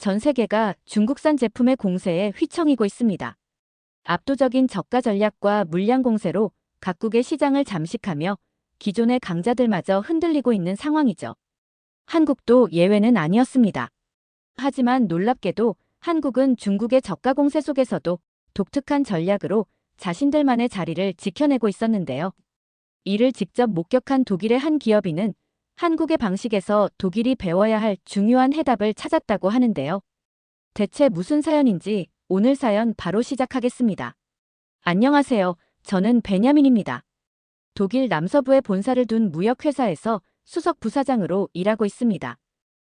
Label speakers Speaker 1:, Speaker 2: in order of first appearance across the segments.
Speaker 1: 전 세계가 중국산 제품의 공세에 휘청이고 있습니다. 압도적인 저가 전략과 물량 공세로 각국의 시장을 잠식하며 기존의 강자들마저 흔들리고 있는 상황이죠. 한국도 예외는 아니었습니다. 하지만 놀랍게도 한국은 중국의 저가 공세 속에서도 독특한 전략으로 자신들만의 자리를 지켜내고 있었는데요. 이를 직접 목격한 독일의 한 기업인은 한국의 방식에서 독일이 배워야 할 중요한 해답을 찾았다고 하는데요. 대체 무슨 사연인지 오늘 사연 바로 시작하겠습니다. 안녕하세요. 저는 베냐민입니다. 독일 남서부에 본사를 둔 무역회사에서 수석 부사장으로 일하고 있습니다.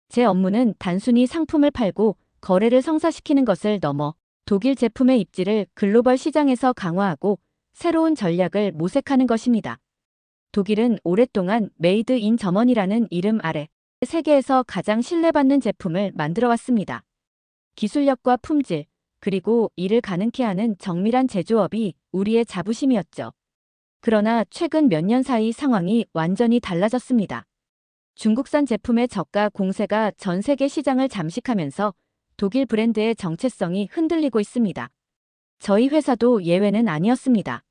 Speaker 1: 제 업무는 단순히 상품을 팔고 거래를 성사시키는 것을 넘어 독일 제품의 입지를 글로벌 시장에서 강화하고 새로운 전략을 모색하는 것입니다. 독일은 오랫동안 메이드 인 저머니라는 이름 아래 세계에서 가장 신뢰받는 제품을 만들어 왔습니다. 기술력과 품질, 그리고 이를 가능케 하는 정밀한 제조업이 우리의 자부심이었죠. 그러나 최근 몇 년 사이 상황이 완전히 달라졌습니다. 중국산 제품의 저가 공세가 전 세계 시장을 잠식하면서 독일 브랜드의 정체성이 흔들리고 있습니다. 저희 회사도 예외는 아니었습니다.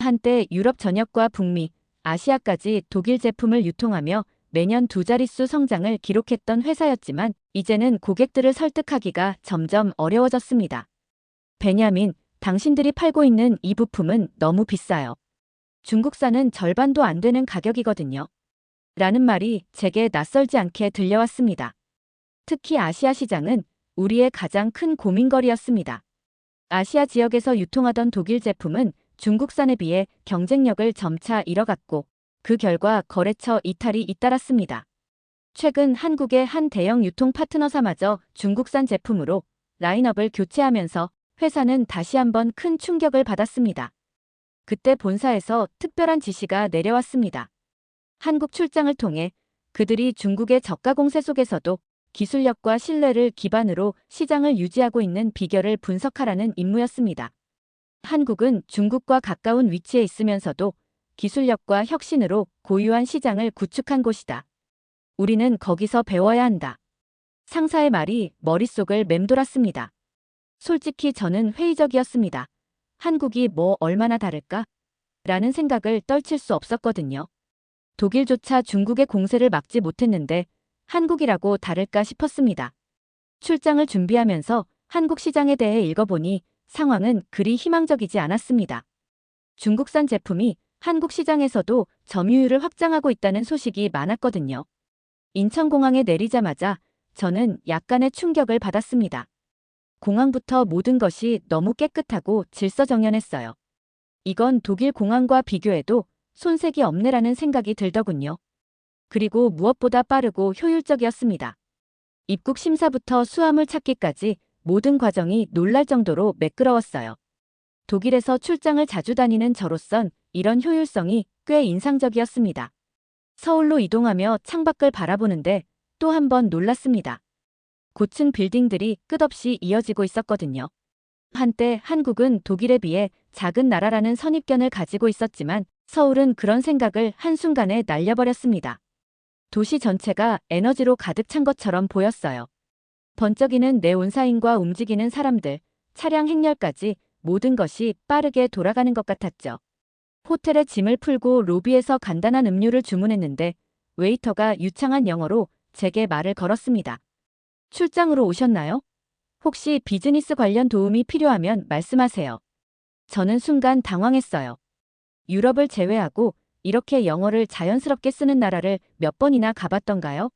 Speaker 1: 한때 유럽 전역과 북미, 아시아까지 독일 제품을 유통하며 매년 두 자릿수 성장을 기록했던 회사였지만 이제는 고객들을 설득하기가 점점 어려워졌습니다. 베냐민, 당신들이 팔고 있는 이 부품은 너무 비싸요. 중국산은 절반도 안 되는 가격이거든요. 라는 말이 제게 낯설지 않게 들려왔습니다. 특히 아시아 시장은 우리의 가장 큰 고민거리였습니다. 아시아 지역에서 유통하던 독일 제품은 중국산에 비해 경쟁력을 점차 잃어갔고 그 결과 거래처 이탈이 잇따랐습니다. 최근 한국의 한 대형 유통 파트너사마저 중국산 제품으로 라인업을 교체하면서 회사는 다시 한번 큰 충격을 받았습니다. 그때 본사에서 특별한 지시가 내려왔습니다. 한국 출장을 통해 그들이 중국의 저가 공세 속에서도 기술력과 신뢰를 기반으로 시장을 유지하고 있는 비결을 분석하라는 임무였습니다. 한국은 중국과 가까운 위치에 있으면서도 기술력과 혁신으로 고유한 시장을 구축한 곳이다. 우리는 거기서 배워야 한다. 상사의 말이 머릿속을 맴돌았습니다. 솔직히 저는 회의적이었습니다. 한국이 뭐 얼마나 다를까? 라는 생각을 떨칠 수 없었거든요. 독일조차 중국의 공세를 막지 못했는데 한국이라고 다를까 싶었습니다. 출장을 준비하면서 한국 시장에 대해 읽어보니 상황은 그리 희망적이지 않았습니다. 중국산 제품이 한국 시장에서도 점유율을 확장하고 있다는 소식이 많았거든요. 인천공항에 내리자마자 저는 약간의 충격을 받았습니다. 공항부터 모든 것이 너무 깨끗하고 질서정연했어요. 이건 독일 공항과 비교해도 손색이 없네라는 생각이 들더군요. 그리고 무엇보다 빠르고 효율적이었습니다. 입국 심사부터 수화물 찾기까지 모든 과정이 놀랄 정도로 매끄러웠어요. 독일에서 출장을 자주 다니는 저로선 이런 효율성이 꽤 인상적이었습니다. 서울로 이동하며 창밖을 바라보는데 또 한 번 놀랐습니다. 고층 빌딩들이 끝없이 이어지고 있었거든요. 한때 한국은 독일에 비해 작은 나라라는 선입견을 가지고 있었지만 서울은 그런 생각을 한순간에 날려버렸습니다. 도시 전체가 에너지로 가득 찬 것처럼 보였어요. 번쩍이는 네온사인과 움직이는 사람들, 차량 행렬까지 모든 것이 빠르게 돌아가는 것 같았죠. 호텔에 짐을 풀고 로비에서 간단한 음료를 주문했는데 웨이터가 유창한 영어로 제게 말을 걸었습니다. 출장으로 오셨나요? 혹시 비즈니스 관련 도움이 필요하면 말씀하세요. 저는 순간 당황했어요. 유럽을 제외하고 이렇게 영어를 자연스럽게 쓰는 나라를 몇 번이나 가봤던가요?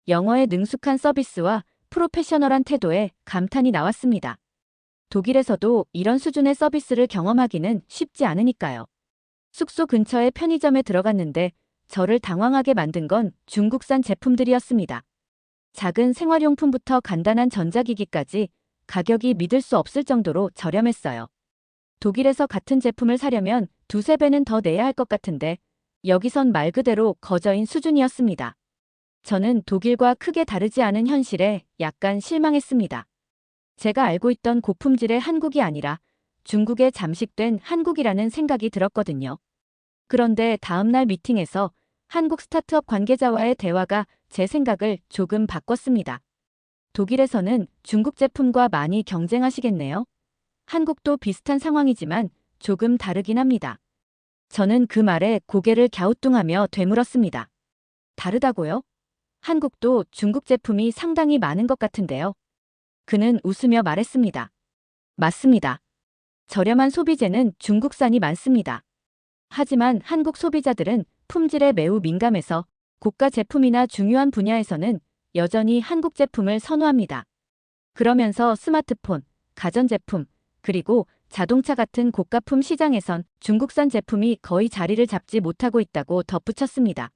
Speaker 1: 영어에 능숙한 서비스와 프로페셔널한 태도에 감탄이 나왔습니다. 독일에서도 이런 수준의 서비스를 경험하기는 쉽지 않으니까요. 숙소 근처의 편의점에 들어갔는데 저를 당황하게 만든 건 중국산 제품들이었습니다. 작은 생활용품부터 간단한 전자기기까지 가격이 믿을 수 없을 정도로 저렴했어요. 독일에서 같은 제품을 사려면 두세 배는 더 내야 할 것 같은데 여기선 말 그대로 거저인 수준이었습니다. 저는 독일과 크게 다르지 않은 현실에 약간 실망했습니다. 제가 알고 있던 고품질의 한국이 아니라 중국에 잠식된 한국이라는 생각이 들었거든요. 그런데 다음날 미팅에서 한국 스타트업 관계자와의 대화가 제 생각을 조금 바꿨습니다. 독일에서는 중국 제품과 많이 경쟁하시겠네요. 한국도 비슷한 상황이지만 조금 다르긴 합니다. 저는 그 말에 고개를 갸우뚱하며 되물었습니다. 다르다고요? 한국도 중국 제품이 상당히 많은 것 같은데요. 그는 웃으며 말했습니다. 맞습니다. 저렴한 소비재는 중국산이 많습니다. 하지만 한국 소비자들은 품질에 매우 민감해서 고가 제품이나 중요한 분야에서는 여전히 한국 제품을 선호합니다. 그러면서 스마트폰, 가전제품, 그리고 자동차 같은 고가품 시장에선 중국산 제품이 거의 자리를 잡지 못하고 있다고 덧붙였습니다.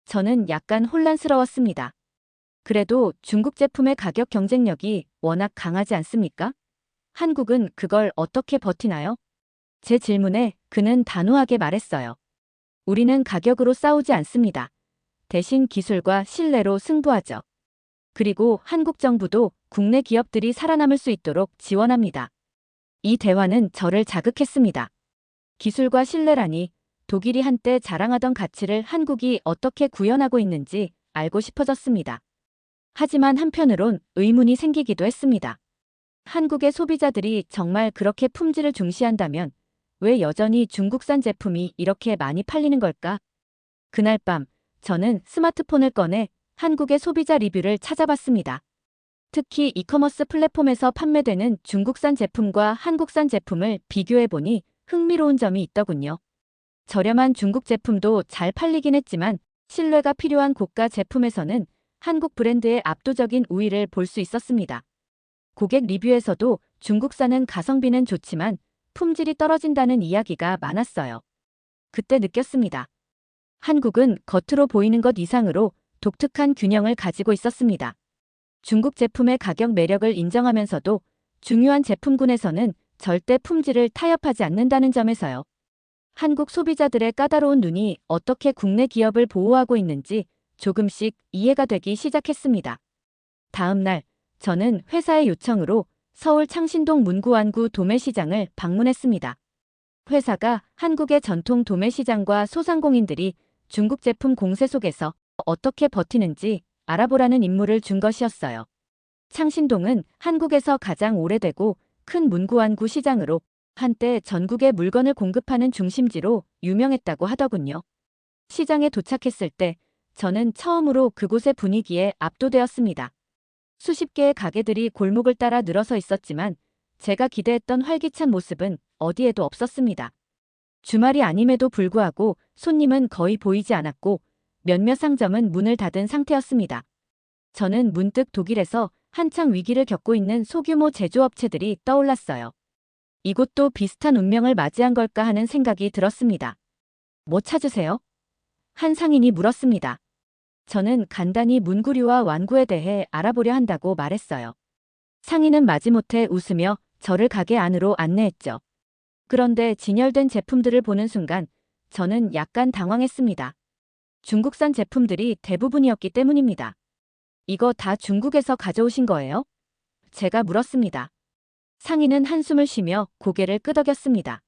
Speaker 1: 저는 약간 혼란스러웠습니다. 그래도 중국 제품의 가격 경쟁력이 워낙 강하지 않습니까? 한국은 그걸 어떻게 버티나요? 제 질문에 그는 단호하게 말했어요. 우리는 가격으로 싸우지 않습니다. 대신 기술과 신뢰로 승부하죠. 그리고 한국 정부도 국내 기업들이 살아남을 수 있도록 지원합니다. 이 대화는 저를 자극했습니다. 기술과 신뢰라니 독일이 한때 자랑하던 가치를 한국이 어떻게 구현하고 있는지 알고 싶어졌습니다. 하지만 한편으론 의문이 생기기도 했습니다. 한국의 소비자들이 정말 그렇게 품질을 중시한다면 왜 여전히 중국산 제품이 이렇게 많이 팔리는 걸까? 그날 밤 저는 스마트폰을 꺼내 한국의 소비자 리뷰를 찾아봤습니다. 특히 이커머스 플랫폼에서 판매되는 중국산 제품과 한국산 제품을 비교해보니 흥미로운 점이 있더군요. 저렴한 중국 제품도 잘 팔리긴 했지만 신뢰가 필요한 고가 제품에서는 한국 브랜드의 압도적인 우위를 볼 수 있었습니다. 고객 리뷰에서도 중국산은 가성비는 좋지만 품질이 떨어진다는 이야기가 많았어요. 그때 느꼈습니다. 한국은 겉으로 보이는 것 이상으로 독특한 균형을 가지고 있었습니다. 중국 제품의 가격 매력을 인정하면서도 중요한 제품군에서는 절대 품질을 타협하지 않는다는 점에서요. 한국 소비자들의 까다로운 눈이 어떻게 국내 기업을 보호하고 있는지 조금씩 이해가 되기 시작했습니다. 다음 날 저는 회사의 요청으로 서울 창신동 문구완구 도매시장을 방문했습니다. 회사가 한국의 전통 도매시장과 소상공인들이 중국 제품 공세 속에서 어떻게 버티는지 알아보라는 임무를 준 것이었어요. 창신동은 한국에서 가장 오래되고 큰 문구완구 시장으로 한때 전국에 물건을 공급하는 중심지로 유명했다고 하더군요. 시장에 도착했을 때 저는 처음으로 그곳의 분위기에 압도되었습니다. 수십 개의 가게들이 골목을 따라 늘어서 있었지만 제가 기대했던 활기찬 모습은 어디에도 없었습니다. 주말이 아님에도 불구하고 손님은 거의 보이지 않았고 몇몇 상점은 문을 닫은 상태였습니다. 저는 문득 독일에서 한창 위기를 겪고 있는 소규모 제조업체들이 떠올랐어요. 이곳도 비슷한 운명을 맞이한 걸까 하는 생각이 들었습니다. 뭐 찾으세요? 한 상인이 물었습니다. 저는 간단히 문구류와 완구에 대해 알아보려 한다고 말했어요. 상인은 마지못해 웃으며 저를 가게 안으로 안내했죠. 그런데 진열된 제품들을 보는 순간 저는 약간 당황했습니다. 중국산 제품들이 대부분이었기 때문입니다. 이거 다 중국에서 가져오신 거예요? 제가 물었습니다. 상인은 한숨을 쉬며 고개를 끄덕였습니다.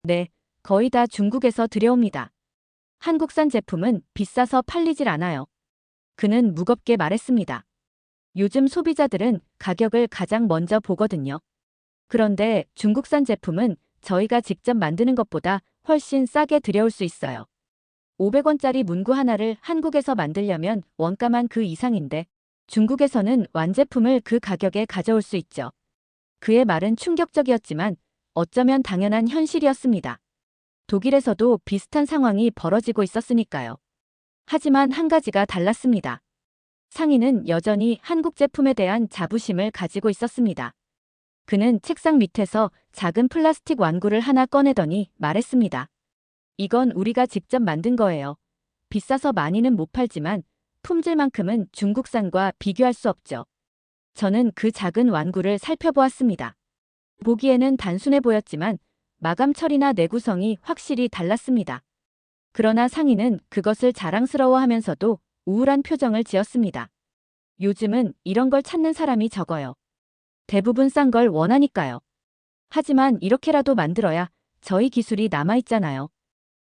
Speaker 1: 네, 거의 다 중국에서 들여옵니다. 한국산 제품은 비싸서 팔리질 않아요. 그는 무겁게 말했습니다. 요즘 소비자들은 가격을 가장 먼저 보거든요. 그런데 중국산 제품은 저희가 직접 만드는 것보다 훨씬 싸게 들여올 수 있어요. 500원짜리 문구 하나를 한국에서 만들려면 원가만 그 이상인데 중국에서는 완제품을 그 가격에 가져올 수 있죠. 그의 말은 충격적이었지만 어쩌면 당연한 현실이었습니다. 독일에서도 비슷한 상황이 벌어지고 있었으니까요. 하지만 한 가지가 달랐습니다. 상인은 여전히 한국 제품에 대한 자부심을 가지고 있었습니다. 그는 책상 밑에서 작은 플라스틱 완구를 하나 꺼내더니 말했습니다. 이건 우리가 직접 만든 거예요. 비싸서 많이는 못 팔지만 품질만큼은 중국산과 비교할 수 없죠. 저는 그 작은 완구를 살펴보았습니다. 보기에는 단순해 보였지만 마감 처리나 내구성이 확실히 달랐습니다. 그러나 상인은 그것을 자랑스러워하면서도 우울한 표정을 지었습니다. 요즘은 이런 걸 찾는 사람이 적어요. 대부분 싼 걸 원하니까요. 하지만 이렇게라도 만들어야 저희 기술이 남아있잖아요.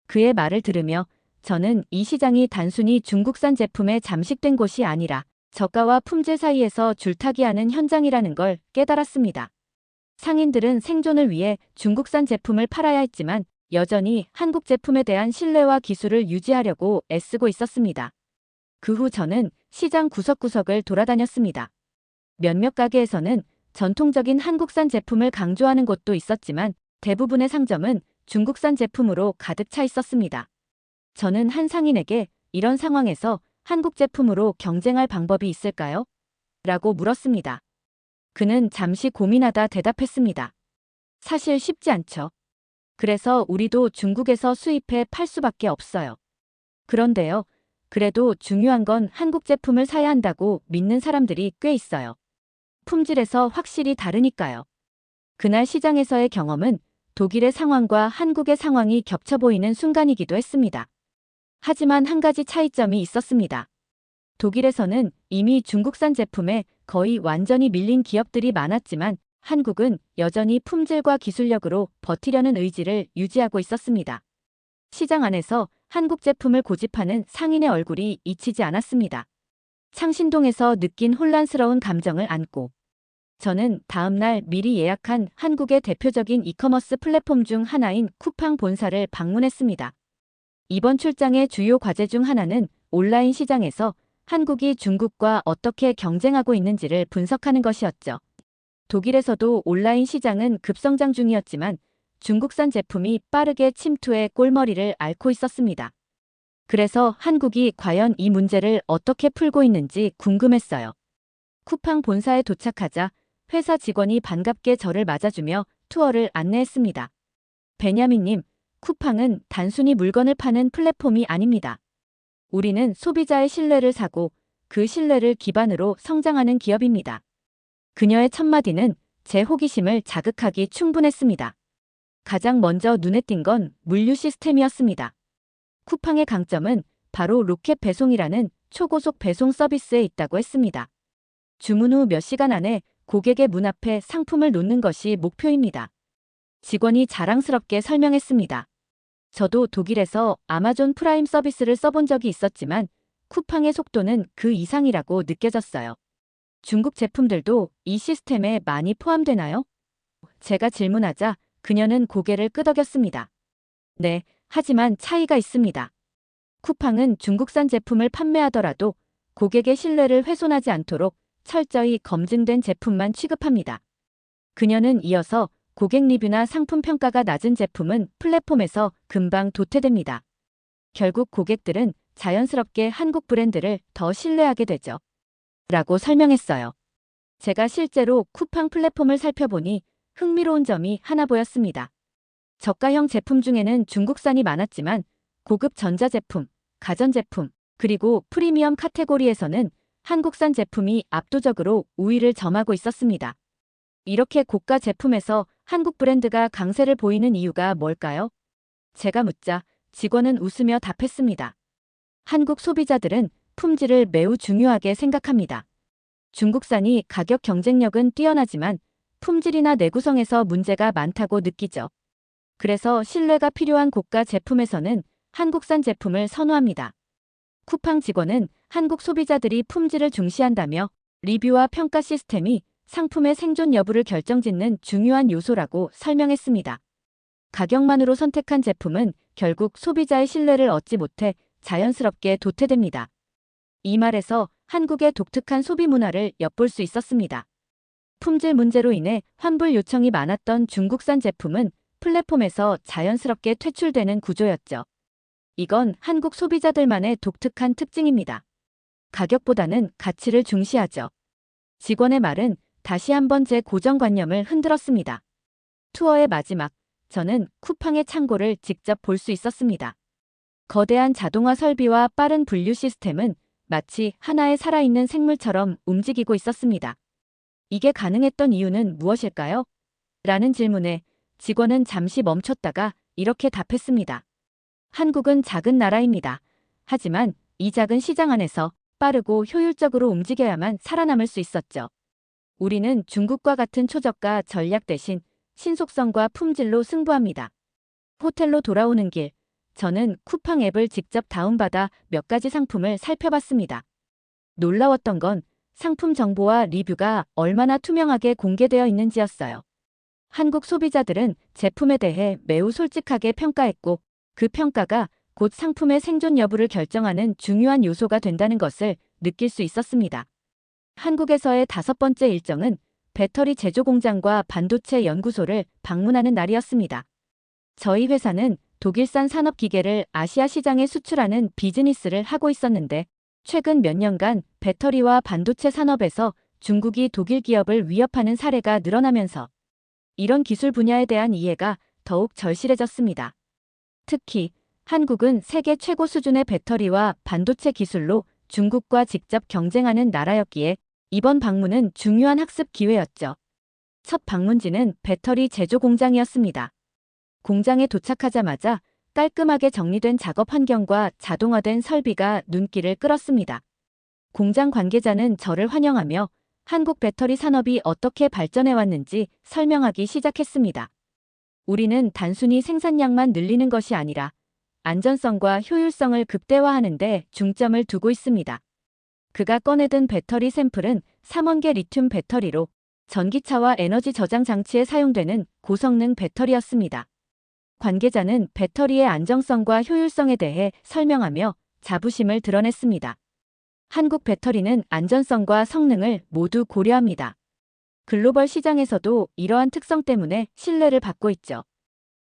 Speaker 1: 그의 말을 들으며 저는 이 시장이 단순히 중국산 제품에 잠식된 곳이 아니라 저가와 품질 사이에서 줄타기하는 현장이라는 걸 깨달았습니다. 상인들은 생존을 위해 중국산 제품을 팔아야 했지만 여전히 한국 제품에 대한 신뢰와 기술을 유지하려고 애쓰고 있었습니다. 그 후 저는 시장 구석구석을 돌아다녔습니다. 몇몇 가게에서는 전통적인 한국산 제품을 강조하는 곳도 있었지만 대부분의 상점은 중국산 제품으로 가득 차 있었습니다. 저는 한 상인에게 이런 상황에서 한국 제품으로 경쟁할 방법이 있을까요? 라고 물었습니다. 그는 잠시 고민하다 대답했습니다. 사실 쉽지 않죠. 그래서 우리도 중국에서 수입해 팔 수밖에 없어요. 그런데요. 그래도 중요한 건 한국 제품을 사야 한다고 믿는 사람들이 꽤 있어요. 품질에서 확실히 다르니까요. 그날 시장에서의 경험은 독일의 상황과 한국의 상황이 겹쳐 보이는 순간이기도 했습니다. 하지만 한 가지 차이점이 있었습니다. 독일에서는 이미 중국산 제품에 거의 완전히 밀린 기업들이 많았지만 한국은 여전히 품질과 기술력으로 버티려는 의지를 유지하고 있었습니다. 시장 안에서 한국 제품을 고집하는 상인의 얼굴이 잊히지 않았습니다. 창신동에서 느낀 혼란스러운 감정을 안고 저는 다음날 미리 예약한 한국의 대표적인 이커머스 플랫폼 중 하나인 쿠팡 본사를 방문했습니다. 이번 출장의 주요 과제 중 하나는 온라인 시장에서 한국이 중국과 어떻게 경쟁하고 있는지를 분석하는 것이었죠. 독일에서도 온라인 시장은 급성장 중이었지만 중국산 제품이 빠르게 침투해 꼴머리를 앓고 있었습니다. 그래서 한국이 과연 이 문제를 어떻게 풀고 있는지 궁금했어요. 쿠팡 본사에 도착하자 회사 직원이 반갑게 저를 맞아주며 투어를 안내했습니다. 베냐민님, 쿠팡은 단순히 물건을 파는 플랫폼이 아닙니다. 우리는 소비자의 신뢰를 사고 그 신뢰를 기반으로 성장하는 기업입니다. 그녀의 첫마디는 제 호기심을 자극하기 충분했습니다. 가장 먼저 눈에 띈 건 물류 시스템이었습니다. 쿠팡의 강점은 바로 로켓 배송이라는 초고속 배송 서비스에 있다고 했습니다. 주문 후 몇 시간 안에 고객의 문 앞에 상품을 놓는 것이 목표입니다. 직원이 자랑스럽게 설명했습니다. 저도 독일에서 아마존 프라임 서비스를 써본 적이 있었지만 쿠팡의 속도는 그 이상이라고 느껴졌어요. 중국 제품들도 이 시스템에 많이 포함되나요? 제가 질문하자 그녀는 고개를 끄덕였습니다. 네, 하지만 차이가 있습니다. 쿠팡은 중국산 제품을 판매하더라도 고객의 신뢰를 훼손하지 않도록 철저히 검증된 제품만 취급합니다. 그녀는 이어서 고객 리뷰나 상품 평가가 낮은 제품은 플랫폼에서 금방 도태됩니다. 결국 고객들은 자연스럽게 한국 브랜드를 더 신뢰하게 되죠. 라고 설명했어요. 제가 실제로 쿠팡 플랫폼을 살펴보니 흥미로운 점이 하나 보였습니다. 저가형 제품 중에는 중국산이 많았지만 고급 전자제품, 가전제품, 그리고 프리미엄 카테고리에서는 한국산 제품이 압도적으로 우위를 점하고 있었습니다. 이렇게 고가 제품에서 한국 브랜드가 강세를 보이는 이유가 뭘까요? 제가 묻자 직원은 웃으며 답했습니다. 한국 소비자들은 품질을 매우 중요하게 생각합니다. 중국산이 가격 경쟁력은 뛰어나지만 품질이나 내구성에서 문제가 많다고 느끼죠. 그래서 신뢰가 필요한 고가 제품에서는 한국산 제품을 선호합니다. 쿠팡 직원은 한국 소비자들이 품질을 중시한다며 리뷰와 평가 시스템이 상품의 생존 여부를 결정짓는 중요한 요소라고 설명했습니다. 가격만으로 선택한 제품은 결국 소비자의 신뢰를 얻지 못해 자연스럽게 도태됩니다. 이 말에서 한국의 독특한 소비 문화를 엿볼 수 있었습니다. 품질 문제로 인해 환불 요청이 많았던 중국산 제품은 플랫폼에서 자연스럽게 퇴출되는 구조였죠. 이건 한국 소비자들만의 독특한 특징입니다. 가격보다는 가치를 중시하죠. 직원의 말은 다시 한번 제 고정관념을 흔들었습니다. 투어의 마지막, 저는 쿠팡의 창고를 직접 볼 수 있었습니다. 거대한 자동화 설비와 빠른 분류 시스템은 마치 하나의 살아있는 생물처럼 움직이고 있었습니다. 이게 가능했던 이유는 무엇일까요? 라는 질문에 직원은 잠시 멈췄다가 이렇게 답했습니다. 한국은 작은 나라입니다. 하지만 이 작은 시장 안에서 빠르고 효율적으로 움직여야만 살아남을 수 있었죠. 우리는 중국과 같은 초저가 전략 대신 신속성과 품질로 승부합니다. 호텔로 돌아오는 길, 저는 쿠팡 앱을 직접 다운받아 몇 가지 상품을 살펴봤습니다. 놀라웠던 건 상품 정보와 리뷰가 얼마나 투명하게 공개되어 있는지였어요. 한국 소비자들은 제품에 대해 매우 솔직하게 평가했고 그 평가가 곧 상품의 생존 여부를 결정하는 중요한 요소가 된다는 것을 느낄 수 있었습니다. 한국에서의 5번째 일정은 배터리 제조 공장과 반도체 연구소를 방문하는 날이었습니다. 저희 회사는 독일산 산업기계를 아시아 시장에 수출하는 비즈니스를 하고 있었는데 최근 몇 년간 배터리와 반도체 산업에서 중국이 독일 기업을 위협하는 사례가 늘어나면서 이런 기술 분야에 대한 이해가 더욱 절실해졌습니다. 특히 한국은 세계 최고 수준의 배터리와 반도체 기술로 중국과 직접 경쟁하는 나라였기에 이번 방문은 중요한 학습 기회였죠. 첫 방문지는 배터리 제조 공장이었습니다. 공장에 도착하자마자 깔끔하게 정리된 작업 환경과 자동화된 설비가 눈길을 끌었습니다. 공장 관계자는 저를 환영하며 한국 배터리 산업이 어떻게 발전해왔는지 설명하기 시작했습니다. 우리는 단순히 생산량만 늘리는 것이 아니라 안전성과 효율성을 극대화하는 데 중점을 두고 있습니다. 그가 꺼내든 배터리 샘플은 3원계 리튬 배터리로 전기차와 에너지 저장 장치에 사용되는 고성능 배터리였습니다. 관계자는 배터리의 안정성과 효율성에 대해 설명하며 자부심을 드러냈습니다. 한국 배터리는 안전성과 성능을 모두 고려합니다. 글로벌 시장에서도 이러한 특성 때문에 신뢰를 받고 있죠.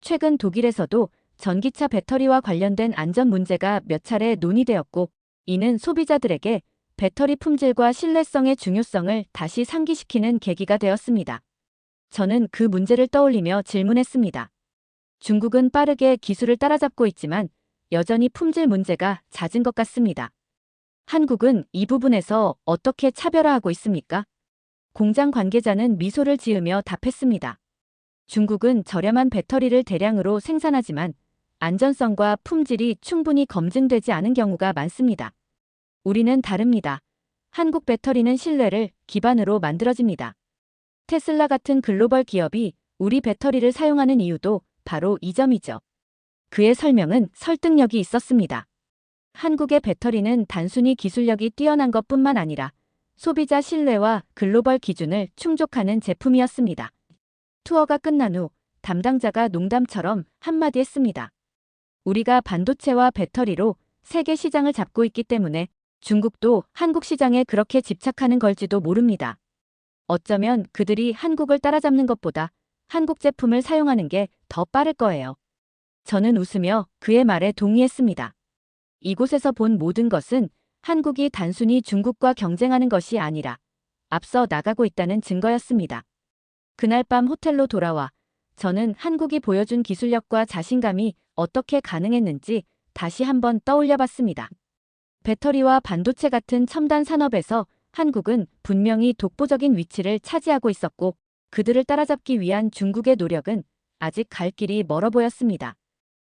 Speaker 1: 최근 독일에서도 전기차 배터리와 관련된 안전 문제가 몇 차례 논의되었고, 이는 소비자들에게 배터리 품질과 신뢰성의 중요성을 다시 상기시키는 계기가 되었습니다. 저는 그 문제를 떠올리며 질문했습니다. 중국은 빠르게 기술을 따라잡고 있지만 여전히 품질 문제가 잦은 것 같습니다. 한국은 이 부분에서 어떻게 차별화하고 있습니까? 공장 관계자는 미소를 지으며 답했습니다. 중국은 저렴한 배터리를 대량으로 생산하지만 안전성과 품질이 충분히 검증되지 않은 경우가 많습니다. 우리는 다릅니다. 한국 배터리는 신뢰를 기반으로 만들어집니다. 테슬라 같은 글로벌 기업이 우리 배터리를 사용하는 이유도 바로 이 점이죠. 그의 설명은 설득력이 있었습니다. 한국의 배터리는 단순히 기술력이 뛰어난 것뿐만 아니라 소비자 신뢰와 글로벌 기준을 충족하는 제품이었습니다. 투어가 끝난 후 담당자가 농담처럼 한마디 했습니다. 우리가 반도체와 배터리로 세계 시장을 잡고 있기 때문에 중국도 한국 시장에 그렇게 집착하는 걸지도 모릅니다. 어쩌면 그들이 한국을 따라잡는 것보다 한국 제품을 사용하는 게 더 빠를 거예요. 저는 웃으며 그의 말에 동의했습니다. 이곳에서 본 모든 것은 한국이 단순히 중국과 경쟁하는 것이 아니라 앞서 나가고 있다는 증거였습니다. 그날 밤 호텔로 돌아와 저는 한국이 보여준 기술력과 자신감이 어떻게 가능했는지 다시 한번 떠올려 봤습니다. 배터리와 반도체 같은 첨단 산업에서 한국은 분명히 독보적인 위치를 차지하고 있었고 그들을 따라잡기 위한 중국의 노력은 아직 갈 길이 멀어 보였습니다.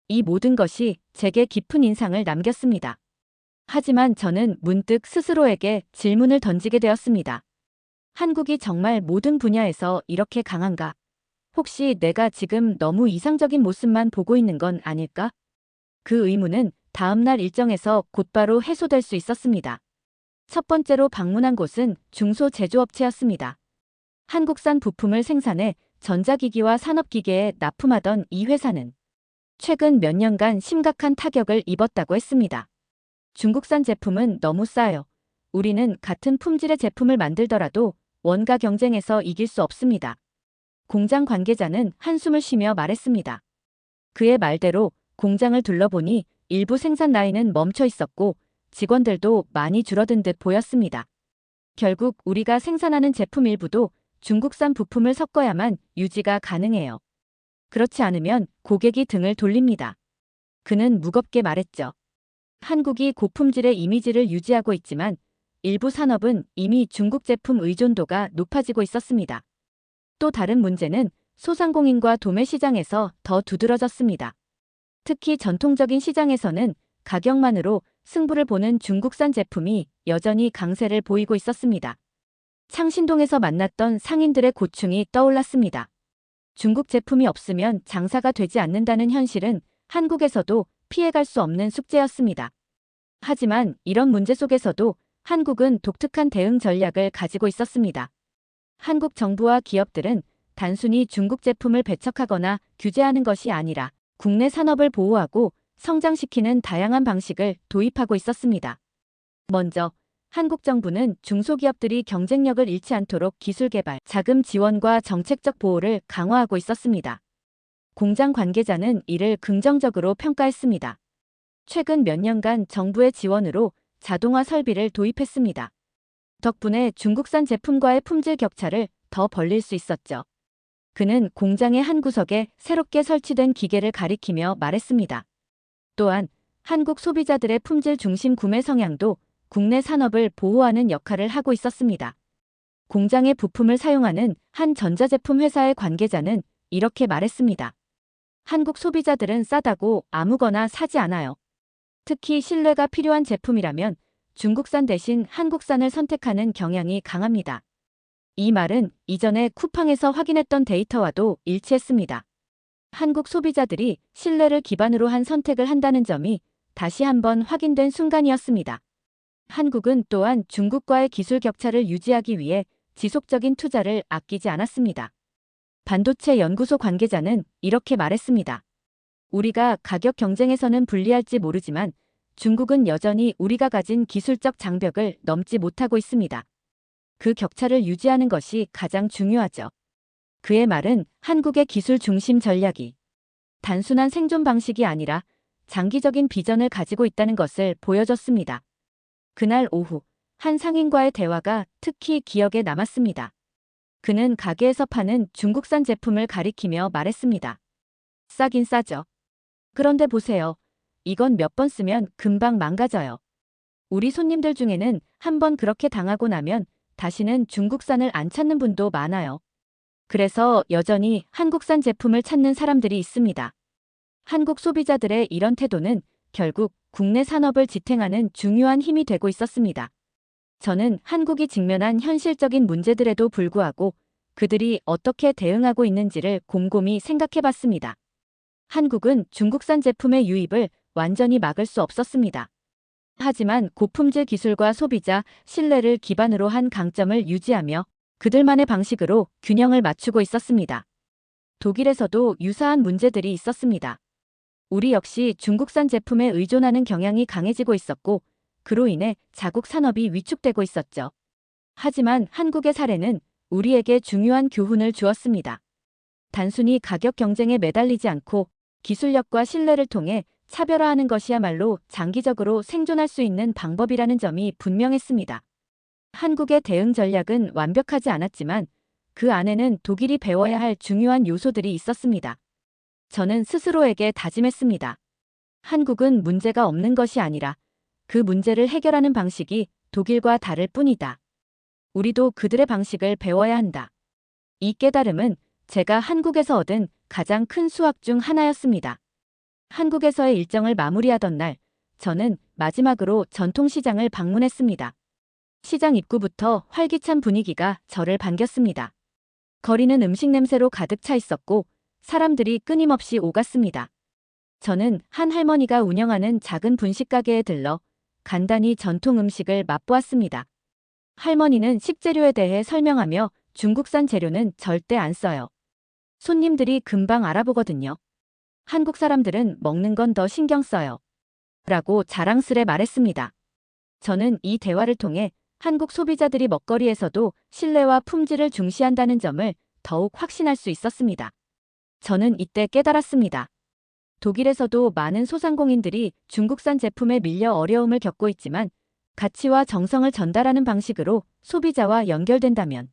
Speaker 1: 이 모든 것이 제게 깊은 인상을 남겼습니다. 하지만 저는 문득 스스로에게 질문을 던지게 되었습니다. 한국이 정말 모든 분야에서 이렇게 강한가? 혹시 내가 지금 너무 이상적인 모습만 보고 있는 건 아닐까? 그 의문은 다음날 일정에서 곧바로 해소될 수 있었습니다. 첫 번째로 방문한 곳은 중소제조업체였습니다. 한국산 부품을 생산해 전자기기와 산업기계에 납품하던 이 회사는 최근 몇 년간 심각한 타격을 입었다고 했습니다. 중국산 제품은 너무 싸요. 우리는 같은 품질의 제품을 만들더라도 원가 경쟁에서 이길 수 없습니다. 공장 관계자는 한숨을 쉬며 말했습니다. 그의 말대로 공장을 둘러보니 일부 생산 라인은 멈춰 있었고 직원들도 많이 줄어든 듯 보였습니다. 결국 우리가 생산하는 제품 일부도 중국산 부품을 섞어야만 유지가 가능해요. 그렇지 않으면 고객이 등을 돌립니다. 그는 무겁게 말했죠. 한국이 고품질의 이미지를 유지하고 있지만 일부 산업은 이미 중국 제품 의존도가 높아지고 있었습니다. 또 다른 문제는 소상공인과 도매 시장에서 더 두드러졌습니다. 특히 전통적인 시장에서는 가격만으로 승부를 보는 중국산 제품이 여전히 강세를 보이고 있었습니다. 창신동에서 만났던 상인들의 고충이 떠올랐습니다. 중국 제품이 없으면 장사가 되지 않는다는 현실은 한국에서도 피해갈 수 없는 숙제였습니다. 하지만 이런 문제 속에서도 한국은 독특한 대응 전략을 가지고 있었습니다. 한국 정부와 기업들은 단순히 중국 제품을 배척하거나 규제하는 것이 아니라 국내 산업을 보호하고 성장시키는 다양한 방식을 도입하고 있었습니다. 먼저 한국 정부는 중소기업들이 경쟁력을 잃지 않도록 기술 개발, 자금 지원과 정책적 보호를 강화하고 있었습니다. 공장 관계자는 이를 긍정적으로 평가했습니다. 최근 몇 년간 정부의 지원으로 자동화 설비를 도입했습니다. 덕분에 중국산 제품과의 품질 격차를 더 벌릴 수 있었죠. 그는 공장의 한 구석에 새롭게 설치된 기계를 가리키며 말했습니다. 또한 한국 소비자들의 품질 중심 구매 성향도 국내 산업을 보호하는 역할을 하고 있었습니다. 공장의 부품을 사용하는 한 전자제품 회사의 관계자는 이렇게 말했습니다. 한국 소비자들은 싸다고 아무거나 사지 않아요. 특히 신뢰가 필요한 제품이라면 중국산 대신 한국산을 선택하는 경향이 강합니다. 이 말은 이전에 쿠팡에서 확인했던 데이터와도 일치했습니다. 한국 소비자들이 신뢰를 기반으로 한 선택을 한다는 점이 다시 한번 확인된 순간이었습니다. 한국은 또한 중국과의 기술 격차를 유지하기 위해 지속적인 투자를 아끼지 않았습니다. 반도체 연구소 관계자는 이렇게 말했습니다. 우리가 가격 경쟁에서는 불리할지 모르지만 중국은 여전히 우리가 가진 기술적 장벽을 넘지 못하고 있습니다. 그 격차를 유지하는 것이 가장 중요하죠. 그의 말은 한국의 기술 중심 전략이 단순한 생존 방식이 아니라 장기적인 비전을 가지고 있다는 것을 보여줬습니다. 그날 오후 한 상인과의 대화가 특히 기억에 남았습니다. 그는 가게에서 파는 중국산 제품을 가리키며 말했습니다. 싸긴 싸죠. 그런데 보세요. 이건 몇 번 쓰면 금방 망가져요. 우리 손님들 중에는 한 번 그렇게 당하고 나면 다시는 중국산을 안 찾는 분도 많아요. 그래서 여전히 한국산 제품을 찾는 사람들이 있습니다. 한국 소비자들의 이런 태도는 결국 국내 산업을 지탱하는 중요한 힘이 되고 있었습니다. 저는 한국이 직면한 현실적인 문제들에도 불구하고 그들이 어떻게 대응하고 있는지를 곰곰이 생각해 봤습니다. 한국은 중국산 제품의 유입을 완전히 막을 수 없었습니다. 하지만 고품질 기술과 소비자 신뢰를 기반으로 한 강점을 유지하며 그들만의 방식으로 균형을 맞추고 있었습니다. 독일에서도 유사한 문제들이 있었습니다. 우리 역시 중국산 제품에 의존하는 경향이 강해지고 있었고 그로 인해 자국 산업이 위축되고 있었죠. 하지만 한국의 사례는 우리에게 중요한 교훈을 주었습니다. 단순히 가격 경쟁에 매달리지 않고 기술력과 신뢰를 통해 차별화하는 것이야말로 장기적으로 생존할 수 있는 방법이라는 점이 분명했습니다. 한국의 대응 전략은 완벽하지 않았지만 그 안에는 독일이 배워야 할 중요한 요소들이 있었습니다. 저는 스스로에게 다짐했습니다. 한국은 문제가 없는 것이 아니라 그 문제를 해결하는 방식이 독일과 다를 뿐이다. 우리도 그들의 방식을 배워야 한다. 이 깨달음은 제가 한국에서 얻은 가장 큰 수학 중 하나였습니다. 한국에서의 일정을 마무리하던 날, 저는 마지막으로 전통시장을 방문했습니다. 시장 입구부터 활기찬 분위기가 저를 반겼습니다. 거리는 음식 냄새로 가득 차 있었고 사람들이 끊임없이 오갔습니다. 저는 한 할머니가 운영하는 작은 분식 가게에 들러 간단히 전통 음식을 맛보았습니다. 할머니는 식재료에 대해 설명하며 중국산 재료는 절대 안 써요. 손님들이 금방 알아보거든요. 한국 사람들은 먹는 건 더 신경 써요. 라고 자랑스레 말했습니다. 저는 이 대화를 통해 한국 소비자들이 먹거리에서도 신뢰와 품질을 중시한다는 점을 더욱 확신할 수 있었습니다. 저는 이때 깨달았습니다. 독일에서도 많은 소상공인들이 중국산 제품에 밀려 어려움을 겪고 있지만 가치와 정성을 전달하는 방식으로 소비자와 연결된다면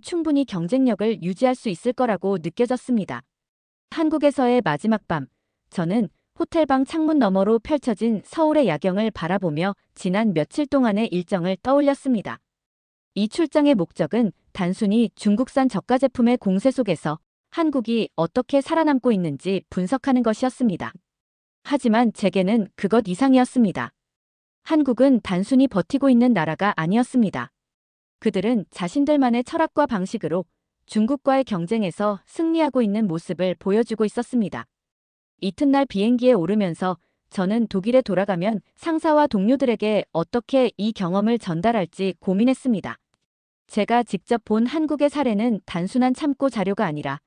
Speaker 1: 충분히 경쟁력을 유지할 수 있을 거라고 느껴졌습니다. 한국에서의 마지막 밤, 저는 호텔방 창문 너머로 펼쳐진 서울의 야경을 바라보며 지난 며칠 동안의 일정을 떠올렸습니다. 이 출장의 목적은 단순히 중국산 저가 제품의 공세 속에서 한국이 어떻게 살아남고 있는지 분석하는 것이었습니다. 하지만 제게는 그것 이상이었습니다. 한국은 단순히 버티고 있는 나라가 아니었습니다. 그들은 자신들만의 철학과 방식으로 중국과의 경쟁에서 승리하고 있는 모습을 보여주고 있었습니다. 이튿날 비행기에 오르면서 저는 독일에 돌아가면 상사와 동료들에게 어떻게 이 경험을 전달할지 고민했습니다. 제가 직접 본 한국의 사례는 단순한 참고 자료가 아니라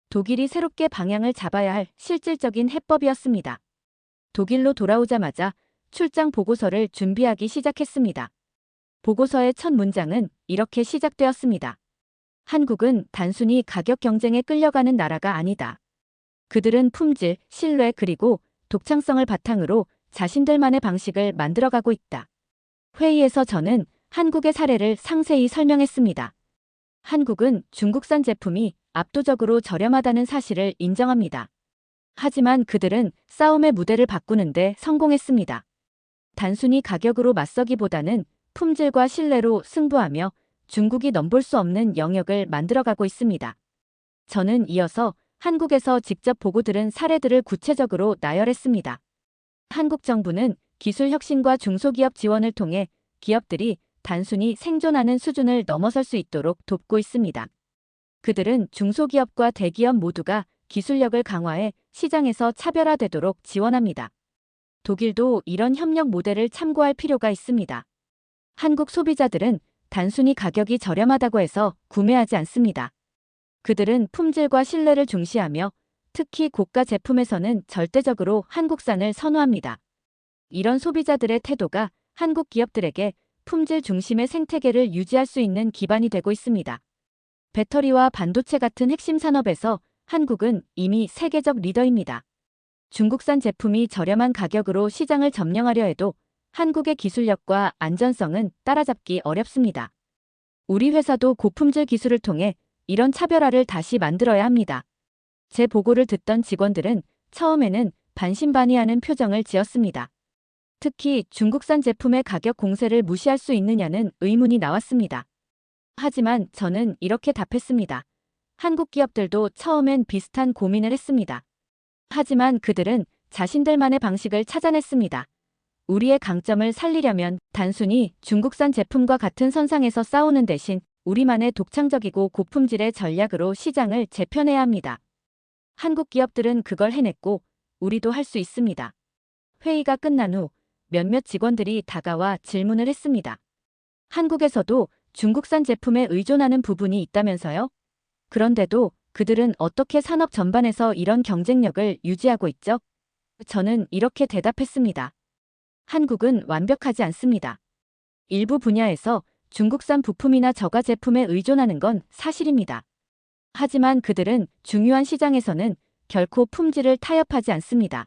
Speaker 1: 독일이 새롭게 방향을 잡아야 할 실질적인 해법이었습니다. 독일로 돌아오자마자 출장 보고서를 준비하기 시작했습니다. 보고서의 첫 문장은 이렇게 시작되었습니다. 한국은 단순히 가격 경쟁에 끌려가는 나라가 아니다. 그들은 품질, 신뢰 그리고 독창성을 바탕으로 자신들만의 방식을 만들어가고 있다. 회의에서 저는 한국의 사례를 상세히 설명했습니다. 한국은 중국산 제품이 압도적으로 저렴하다는 사실을 인정합니다. 하지만 그들은 싸움의 무대를 바꾸는데 성공했습니다. 단순히 가격으로 맞서기보다는 품질과 신뢰로 승부하며 중국이 넘볼 수 없는 영역을 만들어가고 있습니다. 저는 이어서 한국에서 직접 보고 들은 사례들을 구체적으로 나열했습니다. 한국 정부는 기술 혁신과 중소기업 지원을 통해 기업들이 단순히 생존하는 수준을 넘어설 수 있도록 돕고 있습니다. 그들은 중소기업과 대기업 모두가 기술력을 강화해 시장에서 차별화되도록 지원합니다. 독일도 이런 협력 모델을 참고할 필요가 있습니다. 한국 소비자들은 단순히 가격이 저렴하다고 해서 구매하지 않습니다. 그들은 품질과 신뢰를 중시하며 특히 고가 제품에서는 절대적으로 한국산을 선호합니다. 이런 소비자들의 태도가 한국 기업들에게 품질 중심의 생태계를 유지할 수 있는 기반이 되고 있습니다. 배터리와 반도체 같은 핵심 산업에서 한국은 이미 세계적 리더입니다. 중국산 제품이 저렴한 가격으로 시장을 점령하려 해도 한국의 기술력과 안전성은 따라잡기 어렵습니다. 우리 회사도 고품질 기술을 통해 이런 차별화를 다시 만들어야 합니다. 제 보고를 듣던 직원들은 처음에는 반신반의하는 표정을 지었습니다. 특히 중국산 제품의 가격 공세를 무시할 수 있느냐는 의문이 나왔습니다. 하지만 저는 이렇게 답했습니다. 한국 기업들도 처음엔 비슷한 고민을 했습니다. 하지만 그들은 자신들만의 방식을 찾아냈습니다. 우리의 강점을 살리려면 단순히 중국산 제품과 같은 선상에서 싸우는 대신 우리만의 독창적이고 고품질의 전략으로 시장을 재편해야 합니다. 한국 기업들은 그걸 해냈고 우리도 할 수 있습니다. 회의가 끝난 후 몇몇 직원들이 다가와 질문을 했습니다. 한국에서도 중국산 제품에 의존하는 부분이 있다면서요? 그런데도 그들은 어떻게 산업 전반에서 이런 경쟁력을 유지하고 있죠? 저는 이렇게 대답했습니다. 한국은 완벽하지 않습니다. 일부 분야에서 중국산 부품이나 저가 제품에 의존하는 건 사실입니다. 하지만 그들은 중요한 시장에서는 결코 품질을 타협하지 않습니다.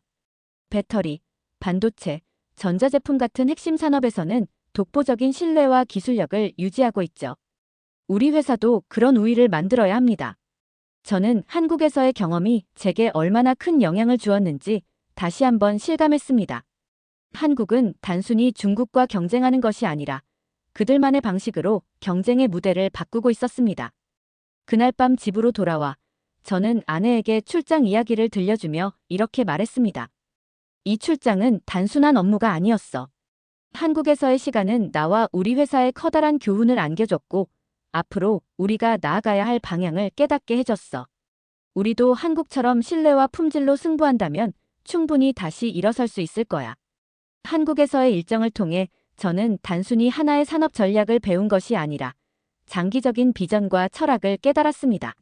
Speaker 1: 배터리, 반도체, 전자제품 같은 핵심 산업에서는 독보적인 신뢰와 기술력을 유지하고 있죠. 우리 회사도 그런 우위를 만들어야 합니다. 저는 한국에서의 경험이 제게 얼마나 큰 영향을 주었는지 다시 한번 실감했습니다. 한국은 단순히 중국과 경쟁하는 것이 아니라 그들만의 방식으로 경쟁의 무대를 바꾸고 있었습니다. 그날 밤 집으로 돌아와 저는 아내에게 출장 이야기를 들려주며 이렇게 말했습니다. 이 출장은 단순한 업무가 아니었어. 한국에서의 시간은 나와 우리 회사에 커다란 교훈을 안겨줬고 앞으로 우리가 나아가야 할 방향을 깨닫게 해줬어. 우리도 한국처럼 신뢰와 품질로 승부한다면 충분히 다시 일어설 수 있을 거야. 한국에서의 일정을 통해 저는 단순히 하나의 산업 전략을 배운 것이 아니라 장기적인 비전과 철학을 깨달았습니다.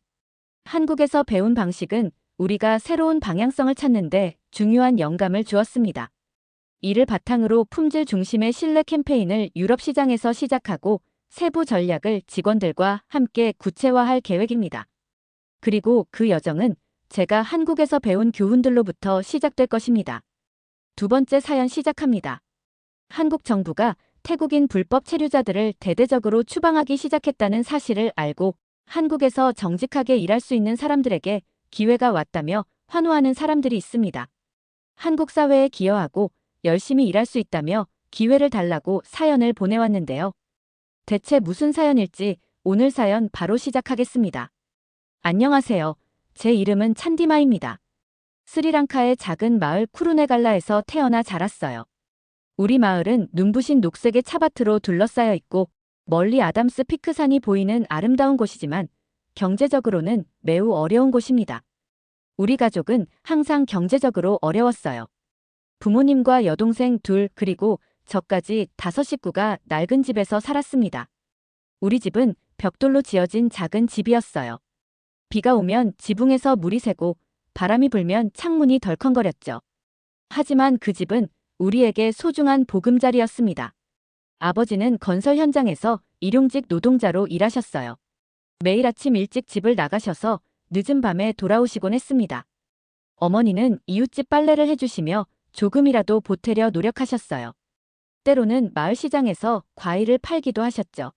Speaker 1: 한국에서 배운 방식은 우리가 새로운 방향성을 찾는데 중요한 영감을 주었습니다. 이를 바탕으로 품질 중심의 신뢰 캠페인을 유럽 시장에서 시작하고 세부 전략을 직원들과 함께 구체화할 계획입니다. 그리고 그 여정은 제가 한국에서 배운 교훈들로부터 시작될 것입니다. 두 번째 사연 시작합니다. 한국 정부가 태국인 불법 체류자들을 대대적으로 추방하기 시작했다는 사실을 알고 한국에서 정직하게 일할 수 있는 사람들에게 기회가 왔다며 환호하는 사람들이 있습니다. 한국 사회에 기여하고 열심히 일할 수 있다며 기회를 달라고 사연을 보내왔는데요. 대체 무슨 사연일지 오늘 사연 바로 시작하겠습니다. 안녕하세요. 제 이름은 찬디마입니다. 스리랑카의 작은 마을 쿠르네갈라에서 태어나 자랐어요. 우리 마을은 눈부신 녹색의 차밭으로 둘러싸여 있고 멀리 아담스 피크산이 보이는 아름다운 곳이지만 경제적으로는 매우 어려운 곳입니다. 우리 가족은 항상 경제적으로 어려웠어요. 부모님과 여동생 둘 그리고 저까지 5식구가 낡은 집에서 살았습니다. 우리 집은 벽돌로 지어진 작은 집이었어요. 비가 오면 지붕에서 물이 새고 바람이 불면 창문이 덜컹거렸죠. 하지만 그 집은 우리에게 소중한 보금자리였습니다. 아버지는 건설 현장에서 일용직 노동자로 일하셨어요. 매일 아침 일찍 집을 나가셔서 늦은 밤에 돌아오시곤 했습니다. 어머니는 이웃집 빨래를 해주시며 조금이라도 보태려 노력하셨어요. 때로는 마을 시장에서 과일을 팔기도 하셨죠.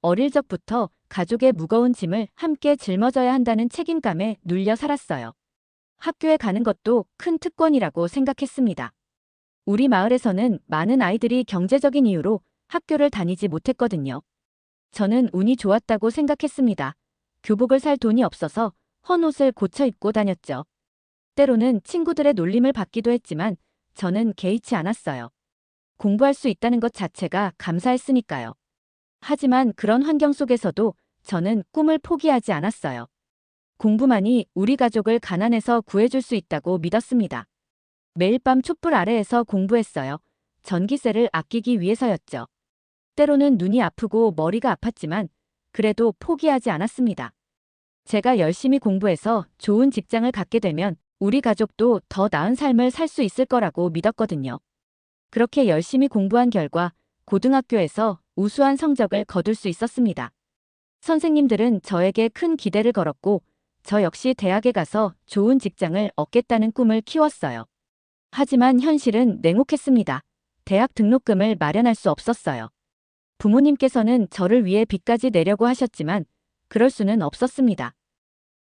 Speaker 1: 어릴 적부터 가족의 무거운 짐을 함께 짊어져야 한다는 책임감에 눌려 살았어요. 학교에 가는 것도 큰 특권이라고 생각했습니다. 우리 마을에서는 많은 아이들이 경제적인 이유로 학교를 다니지 못했거든요. 저는 운이 좋았다고 생각했습니다. 교복을 살 돈이 없어서 헌 옷을 고쳐 입고 다녔죠. 때로는 친구들의 놀림을 받기도 했지만 저는 개의치 않았어요. 공부할 수 있다는 것 자체가 감사했으니까요. 하지만 그런 환경 속에서도 저는 꿈을 포기하지 않았어요. 공부만이 우리 가족을 가난에서 구해줄 수 있다고 믿었습니다. 매일 밤 촛불 아래에서 공부했어요. 전기세를 아끼기 위해서였죠. 때로는 눈이 아프고 머리가 아팠지만 그래도 포기하지 않았습니다. 제가 열심히 공부해서 좋은 직장을 갖게 되면 우리 가족도 더 나은 삶을 살 수 있을 거라고 믿었거든요. 그렇게 열심히 공부한 결과 고등학교에서 우수한 성적을 거둘 수 있었습니다. 선생님들은 저에게 큰 기대를 걸었고 저 역시 대학에 가서 좋은 직장을 얻겠다는 꿈을 키웠어요. 하지만 현실은 냉혹했습니다. 대학 등록금을 마련할 수 없었어요. 부모님께서는 저를 위해 빚까지 내려고 하셨지만 그럴 수는 없었습니다.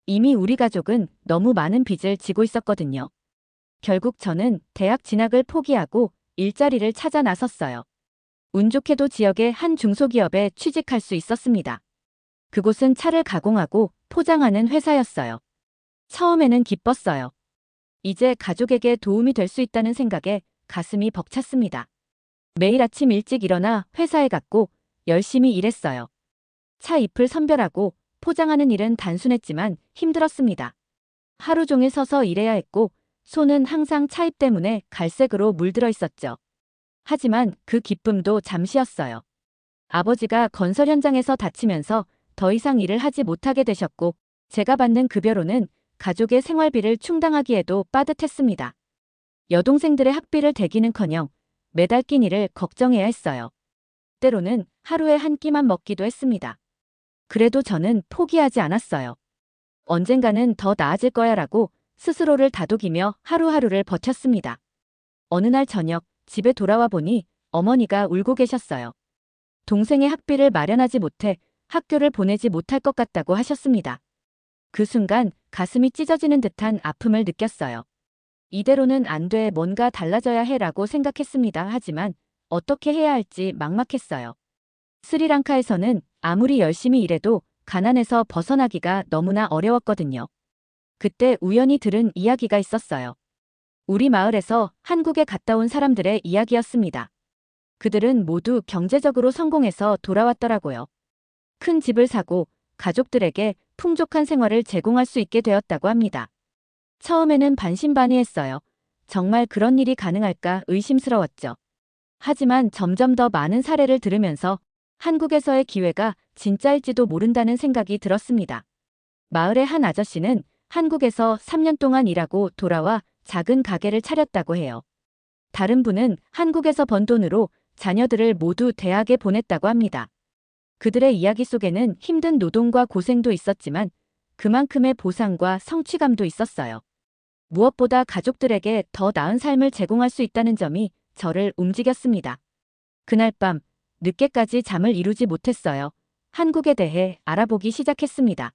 Speaker 1: 이미 우리 가족은 너무 많은 빚을 지고 있었거든요. 결국 저는 대학 진학을 포기하고 일자리를 찾아 나섰어요. 운 좋게도 지역의 한 중소기업에 취직할 수 있었습니다. 그곳은 차를 가공하고 포장하는 회사였어요. 처음에는 기뻤어요. 이제 가족에게 도움이 될 수 있다는 생각에 가슴이 벅찼습니다. 매일 아침 일찍 일어나 회사에 갔고 열심히 일했어요. 차 잎을 선별하고 포장하는 일은 단순했지만 힘들었습니다. 하루 종일 서서 일해야 했고 손은 항상 차잎 때문에 갈색으로 물들어 있었죠. 하지만 그 기쁨도 잠시였어요. 아버지가 건설 현장에서 다치면서 더 이상 일을 하지 못하게 되셨고 제가 받는 급여로는 가족의 생활비를 충당하기에도 빠듯했습니다. 여동생들의 학비를 대기는커녕 매달 끼니를 걱정해야 했어요. 때로는 하루에 한 끼만 먹기도 했습니다. 그래도 저는 포기하지 않았어요. 언젠가는 더 나아질 거야라고 스스로를 다독이며 하루하루를 버텼습니다. 어느 날 저녁 집에 돌아와 보니 어머니가 울고 계셨어요. 동생의 학비를 마련하지 못해 학교를 보내지 못할 것 같다고 하셨습니다. 그 순간 가슴이 찢어지는 듯한 아픔을 느꼈어요. 이대로는 안 돼, 뭔가 달라져야 해라고 생각했습니다. 하지만 어떻게 해야 할지 막막했어요. 스리랑카에서는 아무리 열심히 일해도 가난에서 벗어나기가 너무나 어려웠거든요. 그때 우연히 들은 이야기가 있었어요. 우리 마을에서 한국에 갔다 온 사람들의 이야기였습니다. 그들은 모두 경제적으로 성공해서 돌아왔더라고요. 큰 집을 사고 가족들에게 풍족한 생활을 제공할 수 있게 되었다고 합니다. 처음에는 반신반의했어요. 정말 그런 일이 가능할까 의심스러웠죠. 하지만 점점 더 많은 사례를 들으면서 한국에서의 기회가 진짜일지도 모른다는 생각이 들었습니다. 마을의 한 아저씨는 한국에서 3년 동안 일하고 돌아와 작은 가게를 차렸다고 해요. 다른 분은 한국에서 번 돈으로 자녀들을 모두 대학에 보냈다고 합니다. 그들의 이야기 속에는 힘든 노동과 고생도 있었지만 그만큼의 보상과 성취감도 있었어요. 무엇보다 가족들에게 더 나은 삶을 제공할 수 있다는 점이 저를 움직였습니다. 그날 밤 늦게까지 잠을 이루지 못했어요. 한국에 대해 알아보기 시작했습니다.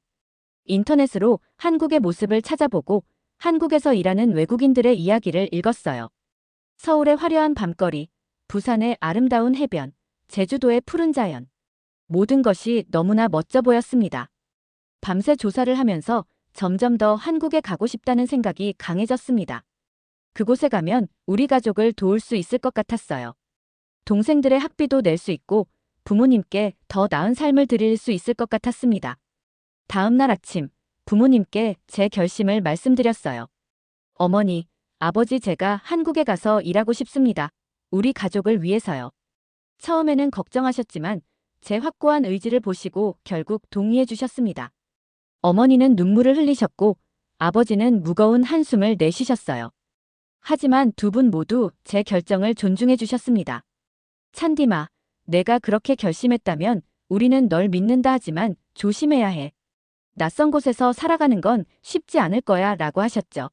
Speaker 1: 인터넷으로 한국의 모습을 찾아보고 한국에서 일하는 외국인들의 이야기를 읽었어요. 서울의 화려한 밤거리, 부산의 아름다운 해변, 제주도의 푸른 자연. 모든 것이 너무나 멋져 보였습니다. 밤새 조사를 하면서 점점 더 한국에 가고 싶다는 생각이 강해졌습니다. 그곳에 가면 우리 가족을 도울 수 있을 것 같았어요. 동생들의 학비도 낼 수 있고 부모님께 더 나은 삶을 드릴 수 있을 것 같았습니다. 다음 날 아침 부모님께 제 결심을 말씀드렸어요. 어머니, 아버지, 제가 한국에 가서 일하고 싶습니다. 우리 가족을 위해서요. 처음에는 걱정하셨지만 제 확고한 의지를 보시고 결국 동의해 주셨습니다. 어머니는 눈물을 흘리셨고 아버지는 무거운 한숨을 내쉬셨어요. 하지만 두 분 모두 제 결정을 존중해 주셨습니다. 찬디마, 내가 그렇게 결심했다면 우리는 널 믿는다 하지만 조심해야 해. 낯선 곳에서 살아가는 건 쉽지 않을 거야 라고 하셨죠.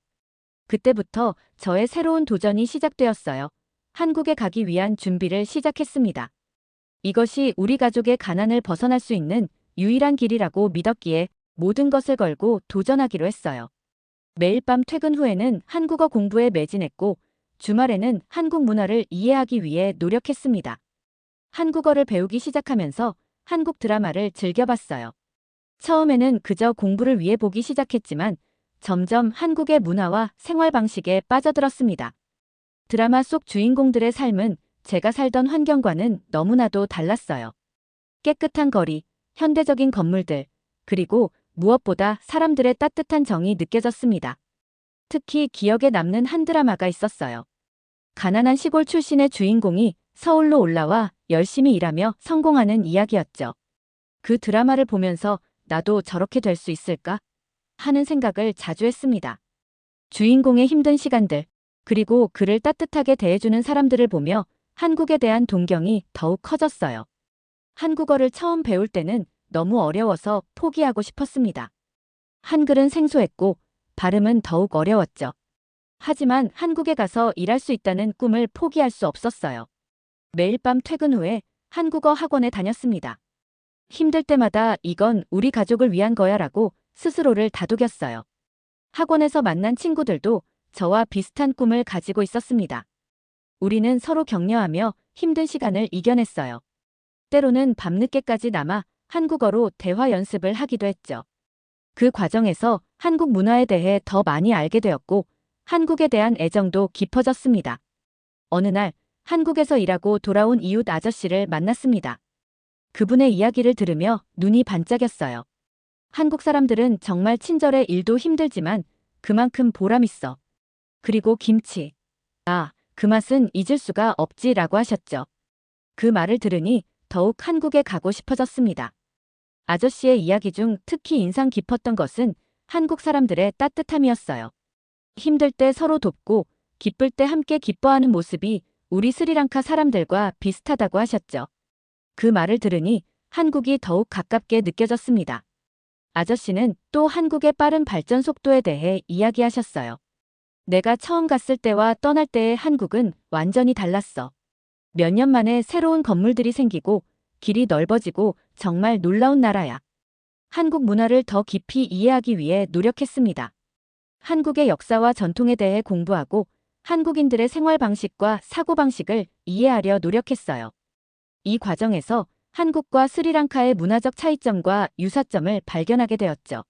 Speaker 1: 그때부터 저의 새로운 도전이 시작되었어요. 한국에 가기 위한 준비를 시작했습니다. 이것이 우리 가족의 가난을 벗어날 수 있는 유일한 길이라고 믿었기에 모든 것을 걸고 도전하기로 했어요. 매일 밤 퇴근 후에는 한국어 공부에 매진했고 주말에는 한국 문화를 이해하기 위해 노력했습니다. 한국어를 배우기 시작하면서 한국 드라마를 즐겨봤어요. 처음에는 그저 공부를 위해 보기 시작했지만 점점 한국의 문화와 생활 방식에 빠져들었습니다. 드라마 속 주인공들의 삶은 제가 살던 환경과는 너무나도 달랐어요. 깨끗한 거리, 현대적인 건물들, 그리고 무엇보다 사람들의 따뜻한 정이 느껴졌습니다. 특히 기억에 남는 한 드라마가 있었어요. 가난한 시골 출신의 주인공이 서울로 올라와 열심히 일하며 성공하는 이야기였죠. 그 드라마를 보면서 나도 저렇게 될 수 있을까? 하는 생각을 자주 했습니다. 주인공의 힘든 시간들, 그리고 그를 따뜻하게 대해주는 사람들을 보며 한국에 대한 동경이 더욱 커졌어요. 한국어를 처음 배울 때는 너무 어려워서 포기하고 싶었습니다. 한글은 생소했고 발음은 더욱 어려웠죠. 하지만 한국에 가서 일할 수 있다는 꿈을 포기할 수 없었어요. 매일 밤 퇴근 후에 한국어 학원에 다녔습니다. 힘들 때마다 이건 우리 가족을 위한 거야 라고 스스로를 다독였어요. 학원에서 만난 친구들도 저와 비슷한 꿈을 가지고 있었습니다. 우리는 서로 격려하며 힘든 시간을 이겨냈어요. 때로는 밤늦게까지 남아 한국어로 대화 연습을 하기도 했죠. 그 과정에서 한국 문화에 대해 더 많이 알게 되었고 한국에 대한 애정도 깊어졌습니다. 어느 날 한국에서 일하고 돌아온 이웃 아저씨를 만났습니다. 그분의 이야기를 들으며 눈이 반짝였어요. 한국 사람들은 정말 친절해, 일도 힘들지만 그만큼 보람있어. 그리고 김치. 아, 그 맛은 잊을 수가 없지라고 하셨죠. 그 말을 들으니 더욱 한국에 가고 싶어졌습니다. 아저씨의 이야기 중 특히 인상 깊었던 것은 한국 사람들의 따뜻함이었어요. 힘들 때 서로 돕고 기쁠 때 함께 기뻐하는 모습이 우리 스리랑카 사람들과 비슷하다고 하셨죠. 그 말을 들으니 한국이 더욱 가깝게 느껴졌습니다. 아저씨는 또 한국의 빠른 발전 속도에 대해 이야기하셨어요. 내가 처음 갔을 때와 떠날 때의 한국은 완전히 달랐어. 몇 년 만에 새로운 건물들이 생기고 길이 넓어지고 정말 놀라운 나라야. 한국 문화를 더 깊이 이해하기 위해 노력했습니다. 한국의 역사와 전통에 대해 공부하고 한국인들의 생활 방식과 사고 방식을 이해하려 노력했어요. 이 과정에서 한국과 스리랑카의 문화적 차이점과 유사점을 발견하게 되었죠.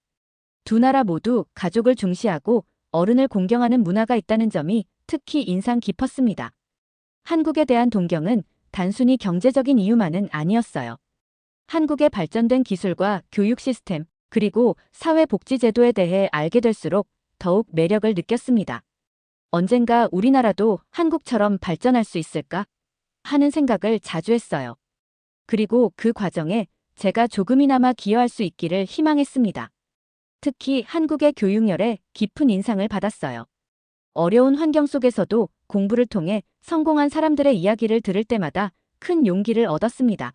Speaker 1: 두 나라 모두 가족을 중시하고 어른을 공경하는 문화가 있다는 점이 특히 인상 깊었습니다. 한국에 대한 동경은 단순히 경제적인 이유만은 아니었어요. 한국의 발전된 기술과 교육 시스템, 그리고 사회복지제도에 대해 알게 될수록 더욱 매력을 느꼈습니다. 언젠가 우리나라도 한국처럼 발전할 수 있을까? 하는 생각을 자주 했어요. 그리고 그 과정에 제가 조금이나마 기여할 수 있기를 희망했습니다. 특히 한국의 교육열에 깊은 인상을 받았어요. 어려운 환경 속에서도 공부를 통해 성공한 사람들의 이야기를 들을 때마다 큰 용기를 얻었습니다.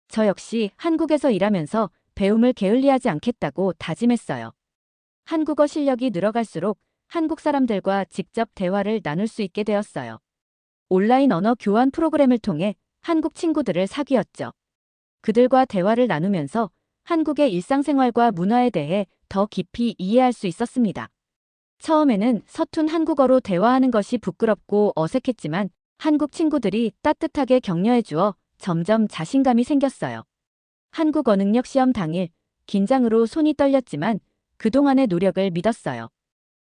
Speaker 1: 저 역시 한국에서 일하면서 배움을 게을리하지 않겠다고 다짐했어요. 한국어 실력이 늘어갈수록 한국 사람들과 직접 대화를 나눌 수 있게 되었어요. 온라인 언어 교환 프로그램을 통해 한국 친구들을 사귀었죠. 그들과 대화를 나누면서 한국의 일상생활과 문화에 대해 더 깊이 이해할 수 있었습니다. 처음에는 서툰 한국어로 대화하는 것이 부끄럽고 어색했지만 한국 친구들이 따뜻하게 격려해 주어 점점 자신감이 생겼어요. 한국어 능력 시험 당일 긴장으로 손이 떨렸지만 그동안의 노력을 믿었어요.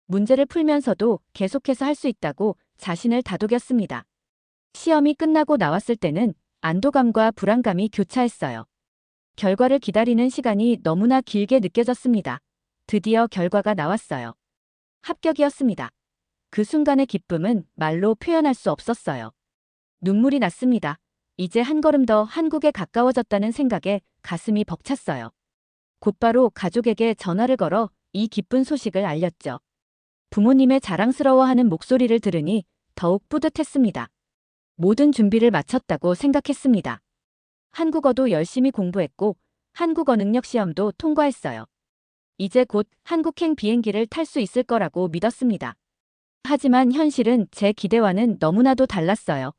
Speaker 1: 문제를 풀면서도 계속해서 할 수 있다고 자신을 다독였습니다. 시험이 끝나고 나왔을 때는 안도감과 불안감이 교차했어요. 결과를 기다리는 시간이 너무나 길게 느껴졌습니다. 드디어 결과가 나왔어요. 합격이었습니다. 그 순간의 기쁨은 말로 표현할 수 없었어요. 눈물이 났습니다. 이제 한 걸음 더 한국에 가까워졌다는 생각에 가슴이 벅찼어요. 곧바로 가족에게 전화를 걸어 이 기쁜 소식을 알렸죠. 부모님의 자랑스러워하는 목소리를 들으니 더욱 뿌듯했습니다. 모든 준비를 마쳤다고 생각했습니다. 한국어도 열심히 공부했고 한국어 능력 시험도 통과했어요. 이제 곧 한국행 비행기를 탈 수 있을 거라고 믿었습니다. 하지만 현실은 제 기대와는 너무나도 달랐어요.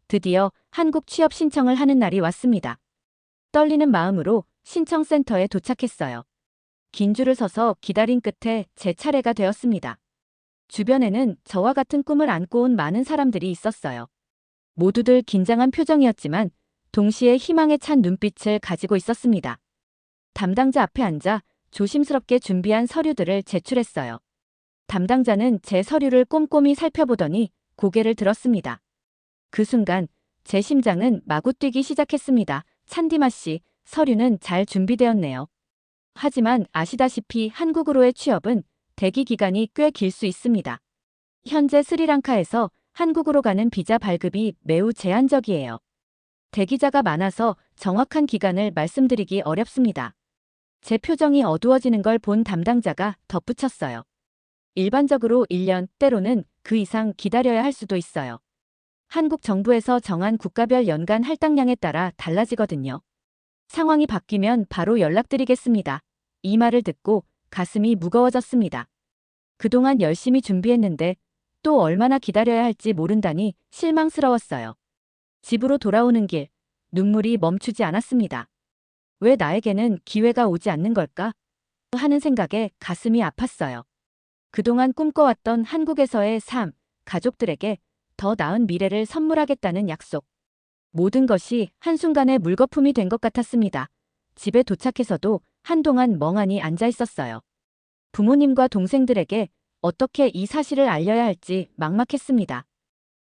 Speaker 1: 드디어 한국 취업 신청을 하는 날이 왔습니다. 떨리는 마음으로 신청센터에 도착했어요. 긴 줄을 서서 기다린 끝에 제 차례가 되었습니다. 주변에는 저와 같은 꿈을 안고 온 많은 사람들이 있었어요. 모두들 긴장한 표정이었지만 동시에 희망에 찬 눈빛을 가지고 있었습니다. 담당자 앞에 앉아 조심스럽게 준비한 서류들을 제출했어요. 담당자는 제 서류를 꼼꼼히 살펴보더니 고개를 들었습니다. 그 순간 제 심장은 마구 뛰기 시작했습니다. 찬디마 씨, 서류는 잘 준비되었네요. 하지만 아시다시피 한국으로의 취업은 대기 기간이 꽤 길 수 있습니다. 현재 스리랑카에서 한국으로 가는 비자 발급이 매우 제한적이에요. 대기자가 많아서 정확한 기간을 말씀드리기 어렵습니다. 제 표정이 어두워지는 걸 본 담당자가 덧붙였어요. 일반적으로 1년, 때로는 그 이상 기다려야 할 수도 있어요. 한국 정부에서 정한 국가별 연간 할당량에 따라 달라지거든요. 상황이 바뀌면 바로 연락드리겠습니다. 이 말을 듣고 가슴이 무거워졌습니다. 그동안 열심히 준비했는데 또 얼마나 기다려야 할지 모른다니 실망스러웠어요. 집으로 돌아오는 길, 눈물이 멈추지 않았습니다. 왜 나에게는 기회가 오지 않는 걸까? 하는 생각에 가슴이 아팠어요. 그동안 꿈꿔왔던 한국에서의 삶, 가족들에게 더 나은 미래를 선물하겠다는 약속. 모든 것이 한순간에 물거품이 된 것 같았습니다. 집에 도착해서도 한동안 멍하니 앉아 있었어요. 부모님과 동생들에게 어떻게 이 사실을 알려야 할지 막막했습니다.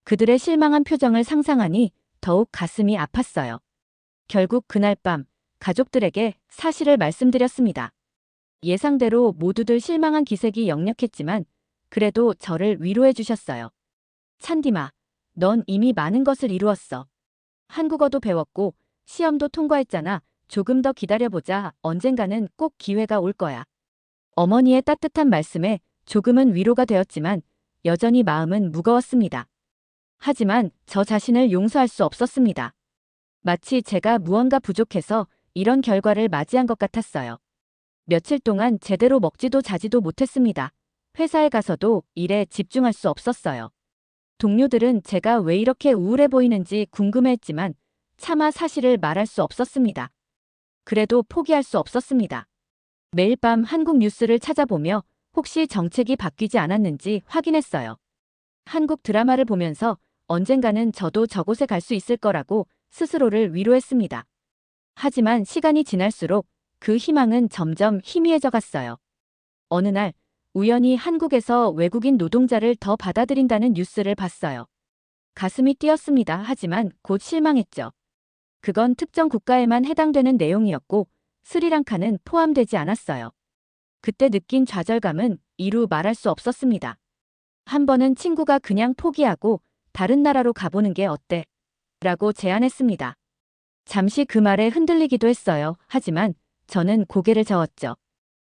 Speaker 1: 그들의 실망한 표정을 상상하니 더욱 가슴이 아팠어요. 결국 그날 밤 가족들에게 사실을 말씀드렸습니다. 예상대로 모두들 실망한 기색이 역력했지만 그래도 저를 위로해 주셨어요. 찬디마, 넌 이미 많은 것을 이루었어. 한국어도 배웠고 시험도 통과했잖아. 조금 더 기다려보자. 언젠가는 꼭 기회가 올 거야. 어머니의 따뜻한 말씀에 조금은 위로가 되었지만 여전히 마음은 무거웠습니다. 하지만 저 자신을 용서할 수 없었습니다. 마치 제가 무언가 부족해서 이런 결과를 맞이한 것 같았어요. 며칠 동안 제대로 먹지도 자지도 못했습니다. 회사에 가서도 일에 집중할 수 없었어요. 동료들은 제가 왜 이렇게 우울해 보이는지 궁금해했지만 차마 사실을 말할 수 없었습니다. 그래도 포기할 수 없었습니다. 매일 밤 한국 뉴스를 찾아보며 혹시 정책이 바뀌지 않았는지 확인했어요. 한국 드라마를 보면서 언젠가는 저도 저곳에 갈 수 있을 거라고 스스로를 위로했습니다. 하지만 시간이 지날수록 그 희망은 점점 희미해져 갔어요. 어느 날 우연히 한국에서 외국인 노동자를 더 받아들인다는 뉴스를 봤어요. 가슴이 뛰었습니다. 하지만 곧 실망했죠. 그건 특정 국가에만 해당되는 내용이었고 스리랑카는 포함되지 않았어요. 그때 느낀 좌절감은 이루 말할 수 없었습니다. 한 번은 친구가 그냥 포기하고 다른 나라로 가보는 게 어때? 라고 제안했습니다. 잠시 그 말에 흔들리기도 했어요. 하지만 저는 고개를 저었죠.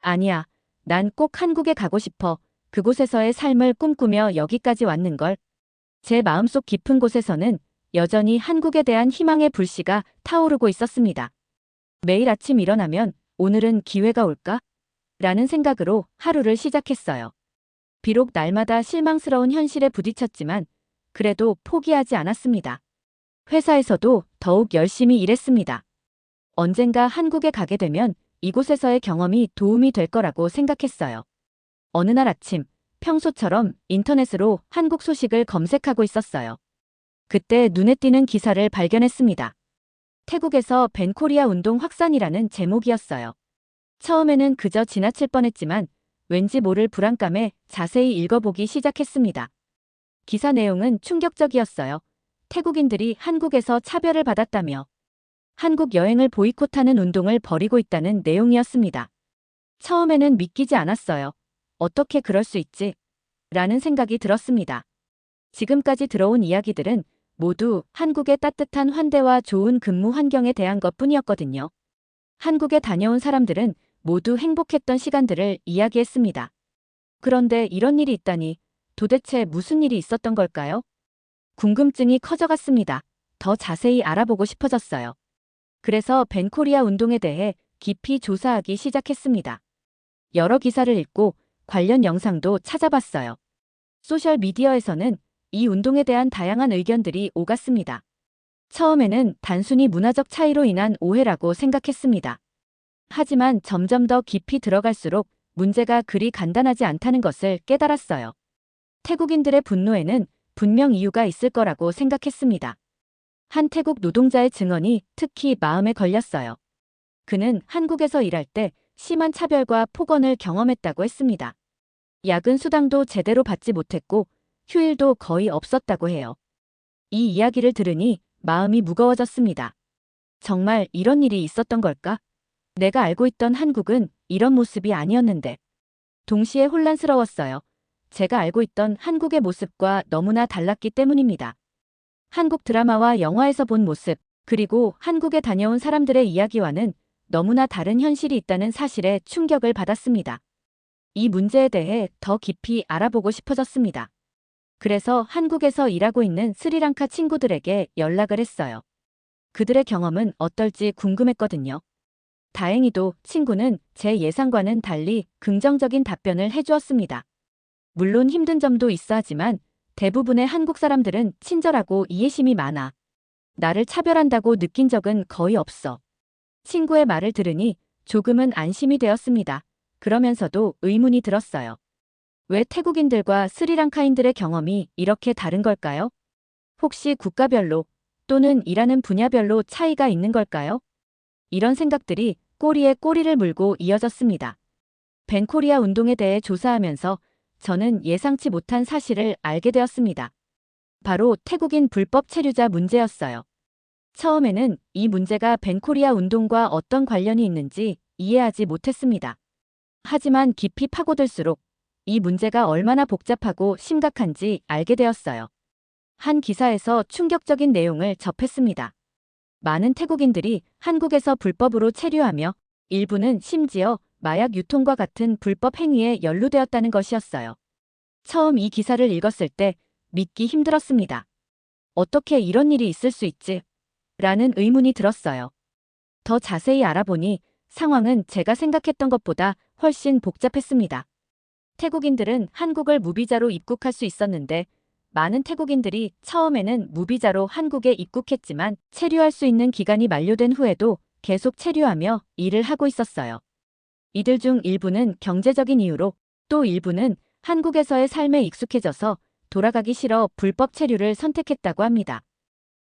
Speaker 1: 아니야, 난 꼭 한국에 가고 싶어. 그곳에서의 삶을 꿈꾸며 여기까지 왔는걸. 제 마음속 깊은 곳에서는 여전히 한국에 대한 희망의 불씨가 타오르고 있었습니다. 매일 아침 일어나면 오늘은 기회가 올까? 라는 생각으로 하루를 시작했어요. 비록 날마다 실망스러운 현실에 부딪혔지만 그래도 포기하지 않았습니다. 회사에서도 더욱 열심히 일했습니다. 언젠가 한국에 가게 되면 이곳에서의 경험이 도움이 될 거라고 생각했어요. 어느 날 아침, 평소처럼 인터넷으로 한국 소식을 검색하고 있었어요. 그때 눈에 띄는 기사를 발견했습니다. 태국에서 벤코리아 운동 확산이라는 제목이었어요. 처음에는 그저 지나칠 뻔했지만 왠지 모를 불안감에 자세히 읽어보기 시작했습니다. 기사 내용은 충격적이었어요. 태국인들이 한국에서 차별을 받았다며 한국 여행을 보이콧하는 운동을 벌이고 있다는 내용이었습니다. 처음에는 믿기지 않았어요. 어떻게 그럴 수 있지? 라는 생각이 들었습니다. 지금까지 들어온 이야기들은 모두 한국의 따뜻한 환대와 좋은 근무 환경에 대한 것뿐이었거든요. 한국에 다녀온 사람들은 모두 행복했던 시간들을 이야기했습니다. 그런데 이런 일이 있다니 도대체 무슨 일이 있었던 걸까요? 궁금증이 커져갔습니다. 더 자세히 알아보고 싶어졌어요. 그래서 벤코리아 운동에 대해 깊이 조사하기 시작했습니다. 여러 기사를 읽고 관련 영상도 찾아봤어요. 소셜미디어에서는 이 운동에 대한 다양한 의견들이 오갔습니다. 처음에는 단순히 문화적 차이로 인한 오해라고 생각했습니다. 하지만 점점 더 깊이 들어갈수록 문제가 그리 간단하지 않다는 것을 깨달았어요. 태국인들의 분노에는 분명 이유가 있을 거라고 생각했습니다. 한 태국 노동자의 증언이 특히 마음에 걸렸어요. 그는 한국에서 일할 때 심한 차별과 폭언을 경험했다고 했습니다. 야근 수당도 제대로 받지 못했고 휴일도 거의 없었다고 해요. 이 이야기를 들으니 마음이 무거워졌습니다. 정말 이런 일이 있었던 걸까? 내가 알고 있던 한국은 이런 모습이 아니었는데. 동시에 혼란스러웠어요. 제가 알고 있던 한국의 모습과 너무나 달랐기 때문입니다. 한국 드라마와 영화에서 본 모습, 그리고 한국에 다녀온 사람들의 이야기와는 너무나 다른 현실이 있다는 사실에 충격을 받았습니다. 이 문제에 대해 더 깊이 알아보고 싶어졌습니다. 그래서 한국에서 일하고 있는 스리랑카 친구들에게 연락을 했어요. 그들의 경험은 어떨지 궁금했거든요. 다행히도 친구는 제 예상과는 달리 긍정적인 답변을 해주었습니다. 물론 힘든 점도 있어 하지만 대부분의 한국 사람들은 친절하고 이해심이 많아. 나를 차별한다고 느낀 적은 거의 없어. 친구의 말을 들으니 조금은 안심이 되었습니다. 그러면서도 의문이 들었어요. 왜 태국인들과 스리랑카인들의 경험이 이렇게 다른 걸까요? 혹시 국가별로 또는 일하는 분야별로 차이가 있는 걸까요? 이런 생각들이 꼬리에 꼬리를 물고 이어졌습니다. 벤코리아 운동에 대해 조사하면서 저는 예상치 못한 사실을 알게 되었습니다. 바로 태국인 불법 체류자 문제였어요. 처음에는 이 문제가 벤코리아 운동과 어떤 관련이 있는지 이해하지 못했습니다. 하지만 깊이 파고들수록 이 문제가 얼마나 복잡하고 심각한지 알게 되었어요. 한 기사에서 충격적인 내용을 접했습니다. 많은 태국인들이 한국에서 불법으로 체류하며 일부는 심지어 마약 유통과 같은 불법 행위에 연루되었다는 것이었어요. 처음 이 기사를 읽었을 때 믿기 힘들었습니다. 어떻게 이런 일이 있을 수 있지? 라는 의문이 들었어요. 더 자세히 알아보니 상황은 제가 생각했던 것보다 훨씬 복잡했습니다. 태국인들은 한국을 무비자로 입국할 수 있었는데 많은 태국인들이 처음에는 무비자로 한국에 입국했지만 체류할 수 있는 기간이 만료된 후에도 계속 체류하며 일을 하고 있었어요. 이들 중 일부는 경제적인 이유로 또 일부는 한국에서의 삶에 익숙해져서 돌아가기 싫어 불법 체류를 선택했다고 합니다.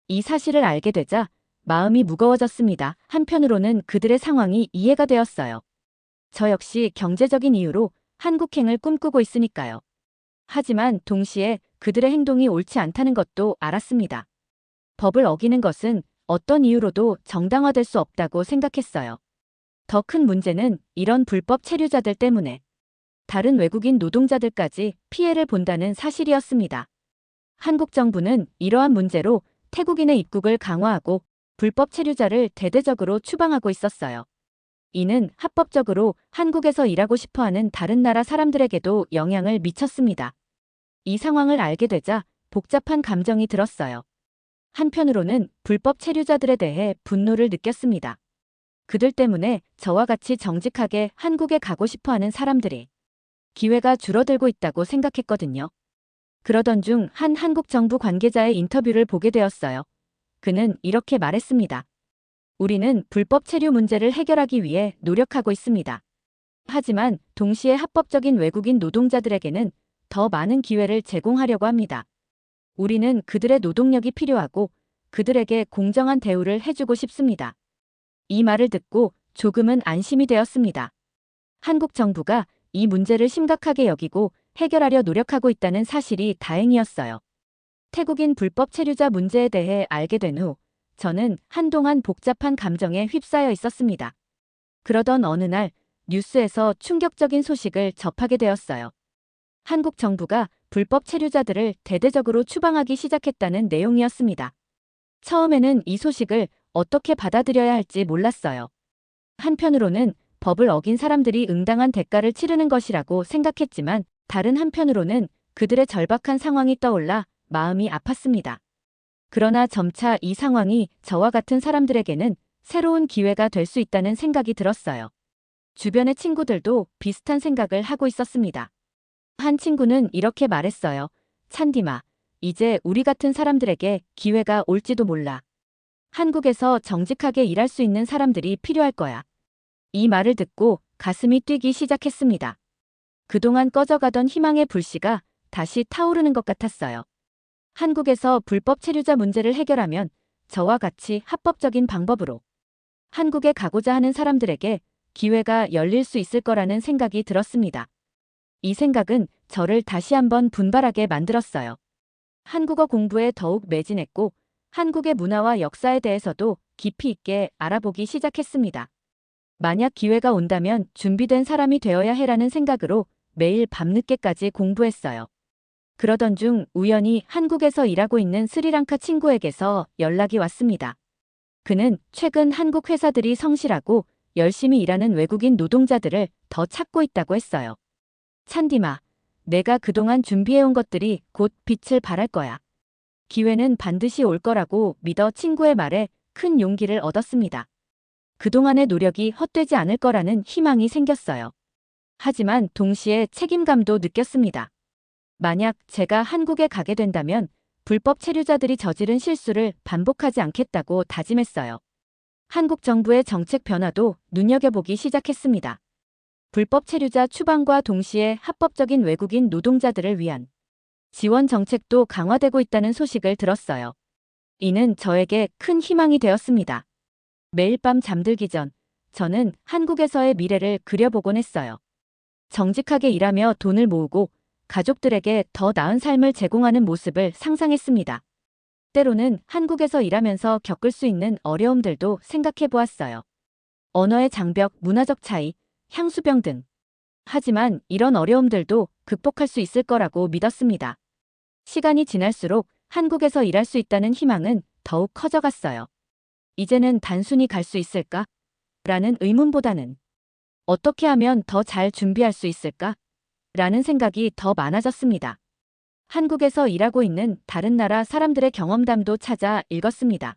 Speaker 1: 이 사실을 알게 되자 마음이 무거워졌습니다. 한편으로는 그들의 상황이 이해가 되었어요. 저 역시 경제적인 이유로 한국행을 꿈꾸고 있으니까요. 하지만 동시에 그들의 행동이 옳지 않다는 것도 알았습니다. 법을 어기는 것은 어떤 이유로도 정당화될 수 없다고 생각했어요. 더 큰 문제는 이런 불법 체류자들 때문에 다른 외국인 노동자들까지 피해를 본다는 사실이었습니다. 한국 정부는 이러한 문제로 태국인의 입국을 강화하고 불법 체류자를 대대적으로 추방하고 있었어요. 이는 합법적으로 한국에서 일하고 싶어하는 다른 나라 사람들에게도 영향을 미쳤습니다. 이 상황을 알게 되자 복잡한 감정이 들었어요. 한편으로는 불법 체류자들에 대해 분노를 느꼈습니다. 그들 때문에 저와 같이 정직하게 한국에 가고 싶어하는 사람들이 기회가 줄어들고 있다고 생각했거든요. 그러던 중 한 한국 정부 관계자의 인터뷰를 보게 되었어요. 그는 이렇게 말했습니다. 우리는 불법 체류 문제를 해결하기 위해 노력하고 있습니다. 하지만 동시에 합법적인 외국인 노동자들에게는 더 많은 기회를 제공하려고 합니다. 우리는 그들의 노동력이 필요하고 그들에게 공정한 대우를 해주고 싶습니다. 이 말을 듣고 조금은 안심이 되었습니다. 한국 정부가 이 문제를 심각하게 여기고 해결하려 노력하고 있다는 사실이 다행이었어요. 태국인 불법 체류자 문제에 대해 알게 된 후 저는 한동안 복잡한 감정에 휩싸여 있었습니다. 그러던 어느 날 뉴스에서 충격적인 소식을 접하게 되었어요. 한국 정부가 불법 체류자들을 대대적으로 추방하기 시작했다는 내용이었습니다. 처음에는 이 소식을 어떻게 받아들여야 할지 몰랐어요. 한편으로는 법을 어긴 사람들이 응당한 대가를 치르는 것이라고 생각했지만 다른 한편으로는 그들의 절박한 상황이 떠올라 마음이 아팠습니다. 그러나 점차 이 상황이 저와 같은 사람들에게는 새로운 기회가 될 수 있다는 생각이 들었어요. 주변의 친구들도 비슷한 생각을 하고 있었습니다. 한 친구는 이렇게 말했어요. 찬디마, 이제 우리 같은 사람들에게 기회가 올지도 몰라. 한국에서 정직하게 일할 수 있는 사람들이 필요할 거야. 이 말을 듣고 가슴이 뛰기 시작했습니다. 그동안 꺼져가던 희망의 불씨가 다시 타오르는 것 같았어요. 한국에서 불법 체류자 문제를 해결하면 저와 같이 합법적인 방법으로 한국에 가고자 하는 사람들에게 기회가 열릴 수 있을 거라는 생각이 들었습니다. 이 생각은 저를 다시 한번 분발하게 만들었어요. 한국어 공부에 더욱 매진했고 한국의 문화와 역사에 대해서도 깊이 있게 알아보기 시작했습니다. 만약 기회가 온다면 준비된 사람이 되어야 해라는 생각으로 매일 밤늦게까지 공부했어요. 그러던 중 우연히 한국에서 일하고 있는 스리랑카 친구에게서 연락이 왔습니다. 그는 최근 한국 회사들이 성실하고 열심히 일하는 외국인 노동자들을 더 찾고 있다고 했어요. 찬디마, 내가 그동안 준비해온 것들이 곧 빛을 발할 거야. 기회는 반드시 올 거라고 믿어 친구의 말에 큰 용기를 얻었습니다. 그동안의 노력이 헛되지 않을 거라는 희망이 생겼어요. 하지만 동시에 책임감도 느꼈습니다. 만약 제가 한국에 가게 된다면 불법 체류자들이 저지른 실수를 반복하지 않겠다고 다짐했어요. 한국 정부의 정책 변화도 눈여겨보기 시작했습니다. 불법 체류자 추방과 동시에 합법적인 외국인 노동자들을 위한 지원 정책도 강화되고 있다는 소식을 들었어요. 이는 저에게 큰 희망이 되었습니다. 매일 밤 잠들기 전 저는 한국에서의 미래를 그려보곤 했어요. 정직하게 일하며 돈을 모으고 가족들에게 더 나은 삶을 제공하는 모습을 상상했습니다. 때로는 한국에서 일하면서 겪을 수 있는 어려움들도 생각해 보았어요. 언어의 장벽, 문화적 차이, 향수병 등. 하지만 이런 어려움들도 극복할 수 있을 거라고 믿었습니다. 시간이 지날수록 한국에서 일할 수 있다는 희망은 더욱 커져갔어요. 이제는 단순히 갈 수 있을까? 라는 의문보다는 어떻게 하면 더 잘 준비할 수 있을까? 라는 생각이 더 많아졌습니다. 한국에서 일하고 있는 다른 나라 사람들의 경험담도 찾아 읽었습니다.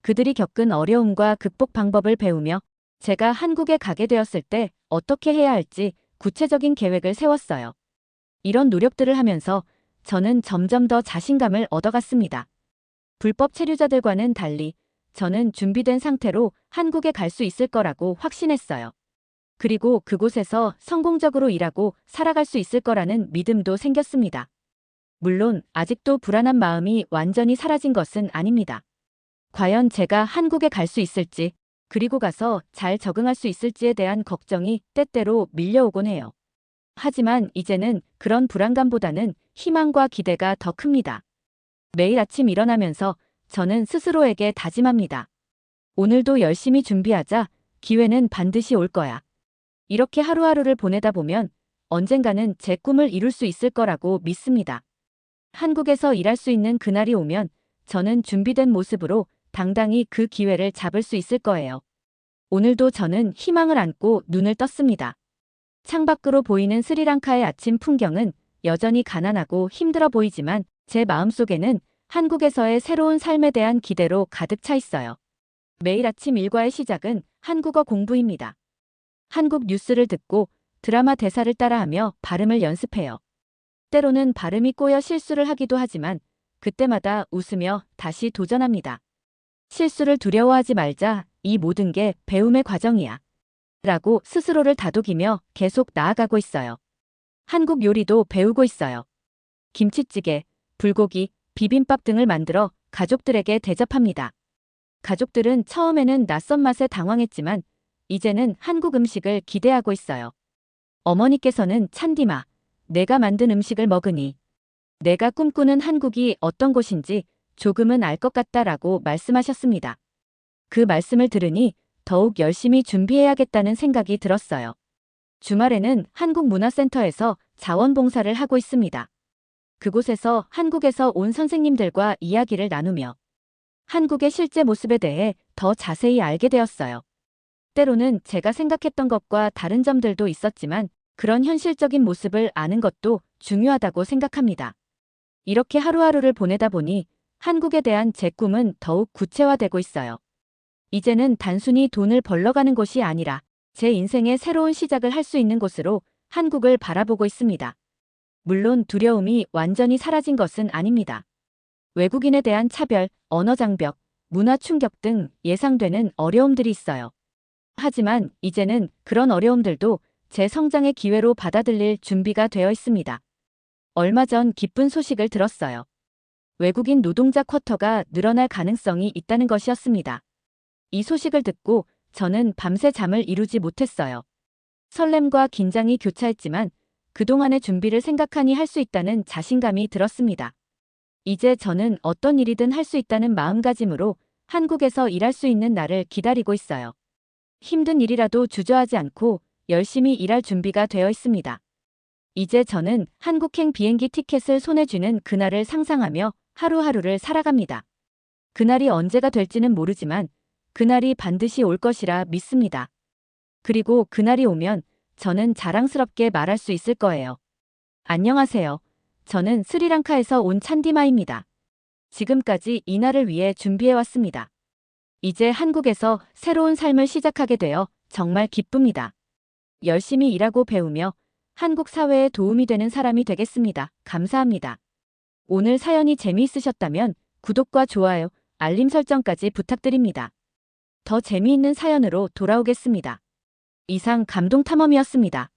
Speaker 1: 그들이 겪은 어려움과 극복 방법을 배우며 제가 한국에 가게 되었을 때 어떻게 해야 할지 구체적인 계획을 세웠어요. 이런 노력들을 하면서 저는 점점 더 자신감을 얻어갔습니다. 불법 체류자들과는 달리 저는 준비된 상태로 한국에 갈 수 있을 거라고 확신했어요. 그리고 그곳에서 성공적으로 일하고 살아갈 수 있을 거라는 믿음도 생겼습니다. 물론 아직도 불안한 마음이 완전히 사라진 것은 아닙니다. 과연 제가 한국에 갈 수 있을지, 그리고 가서 잘 적응할 수 있을지에 대한 걱정이 때때로 밀려오곤 해요. 하지만 이제는 그런 불안감보다는 희망과 기대가 더 큽니다. 매일 아침 일어나면서 저는 스스로에게 다짐합니다. 오늘도 열심히 준비하자. 기회는 반드시 올 거야. 이렇게 하루하루를 보내다 보면 언젠가는 제 꿈을 이룰 수 있을 거라고 믿습니다. 한국에서 일할 수 있는 그날이 오면 저는 준비된 모습으로 당당히 그 기회를 잡을 수 있을 거예요. 오늘도 저는 희망을 안고 눈을 떴습니다. 창밖으로 보이는 스리랑카의 아침 풍경은 여전히 가난하고 힘들어 보이지만 제 마음속에는 한국에서의 새로운 삶에 대한 기대로 가득 차 있어요. 매일 아침 일과의 시작은 한국어 공부입니다. 한국 뉴스를 듣고 드라마 대사를 따라하며 발음을 연습해요. 때로는 발음이 꼬여 실수를 하기도 하지만 그때마다 웃으며 다시 도전합니다. 실수를 두려워하지 말자. 이 모든 게 배움의 과정이야. 라고 스스로를 다독이며 계속 나아가고 있어요. 한국 요리도 배우고 있어요. 김치찌개, 불고기, 비빔밥 등을 만들어 가족들에게 대접합니다. 가족들은 처음에는 낯선 맛에 당황했지만 이제는 한국 음식을 기대하고 있어요. 어머니께서는 찬디마, 내가 만든 음식을 먹으니 내가 꿈꾸는 한국이 어떤 곳인지 조금은 알 것 같다라고 말씀하셨습니다. 그 말씀을 들으니 더욱 열심히 준비해야겠다는 생각이 들었어요. 주말에는 한국문화센터에서 자원봉사를 하고 있습니다. 그곳에서 한국에서 온 선생님들과 이야기를 나누며 한국의 실제 모습에 대해 더 자세히 알게 되었어요. 때로는 제가 생각했던 것과 다른 점들도 있었지만 그런 현실적인 모습을 아는 것도 중요하다고 생각합니다. 이렇게 하루하루를 보내다 보니 한국에 대한 제 꿈은 더욱 구체화되고 있어요. 이제는 단순히 돈을 벌러 가는 곳이 아니라 제 인생의 새로운 시작을 할 수 있는 곳으로 한국을 바라보고 있습니다. 물론 두려움이 완전히 사라진 것은 아닙니다. 외국인에 대한 차별, 언어 장벽, 문화 충격 등 예상되는 어려움들이 있어요. 하지만 이제는 그런 어려움들도 제 성장의 기회로 받아들일 준비가 되어 있습니다. 얼마 전 기쁜 소식을 들었어요. 외국인 노동자 쿼터가 늘어날 가능성이 있다는 것이었습니다. 이 소식을 듣고 저는 밤새 잠을 이루지 못했어요. 설렘과 긴장이 교차했지만 그동안의 준비를 생각하니 할 수 있다는 자신감이 들었습니다. 이제 저는 어떤 일이든 할 수 있다는 마음가짐으로 한국에서 일할 수 있는 날을 기다리고 있어요. 힘든 일이라도 주저하지 않고 열심히 일할 준비가 되어 있습니다. 이제 저는 한국행 비행기 티켓을 손에 쥐는 그날을 상상하며 하루하루를 살아갑니다. 그날이 언제가 될지는 모르지만 그날이 반드시 올 것이라 믿습니다. 그리고 그날이 오면 저는 자랑스럽게 말할 수 있을 거예요. 안녕하세요. 저는 스리랑카에서 온 찬디마입니다. 지금까지 이 날을 위해 준비해왔습니다. 이제 한국에서 새로운 삶을 시작하게 되어 정말 기쁩니다. 열심히 일하고 배우며 한국 사회에 도움이 되는 사람이 되겠습니다. 감사합니다. 오늘 사연이 재미있으셨다면 구독과 좋아요, 알림 설정까지 부탁드립니다. 더 재미있는 사연으로 돌아오겠습니다. 이상 감동탐험이었습니다.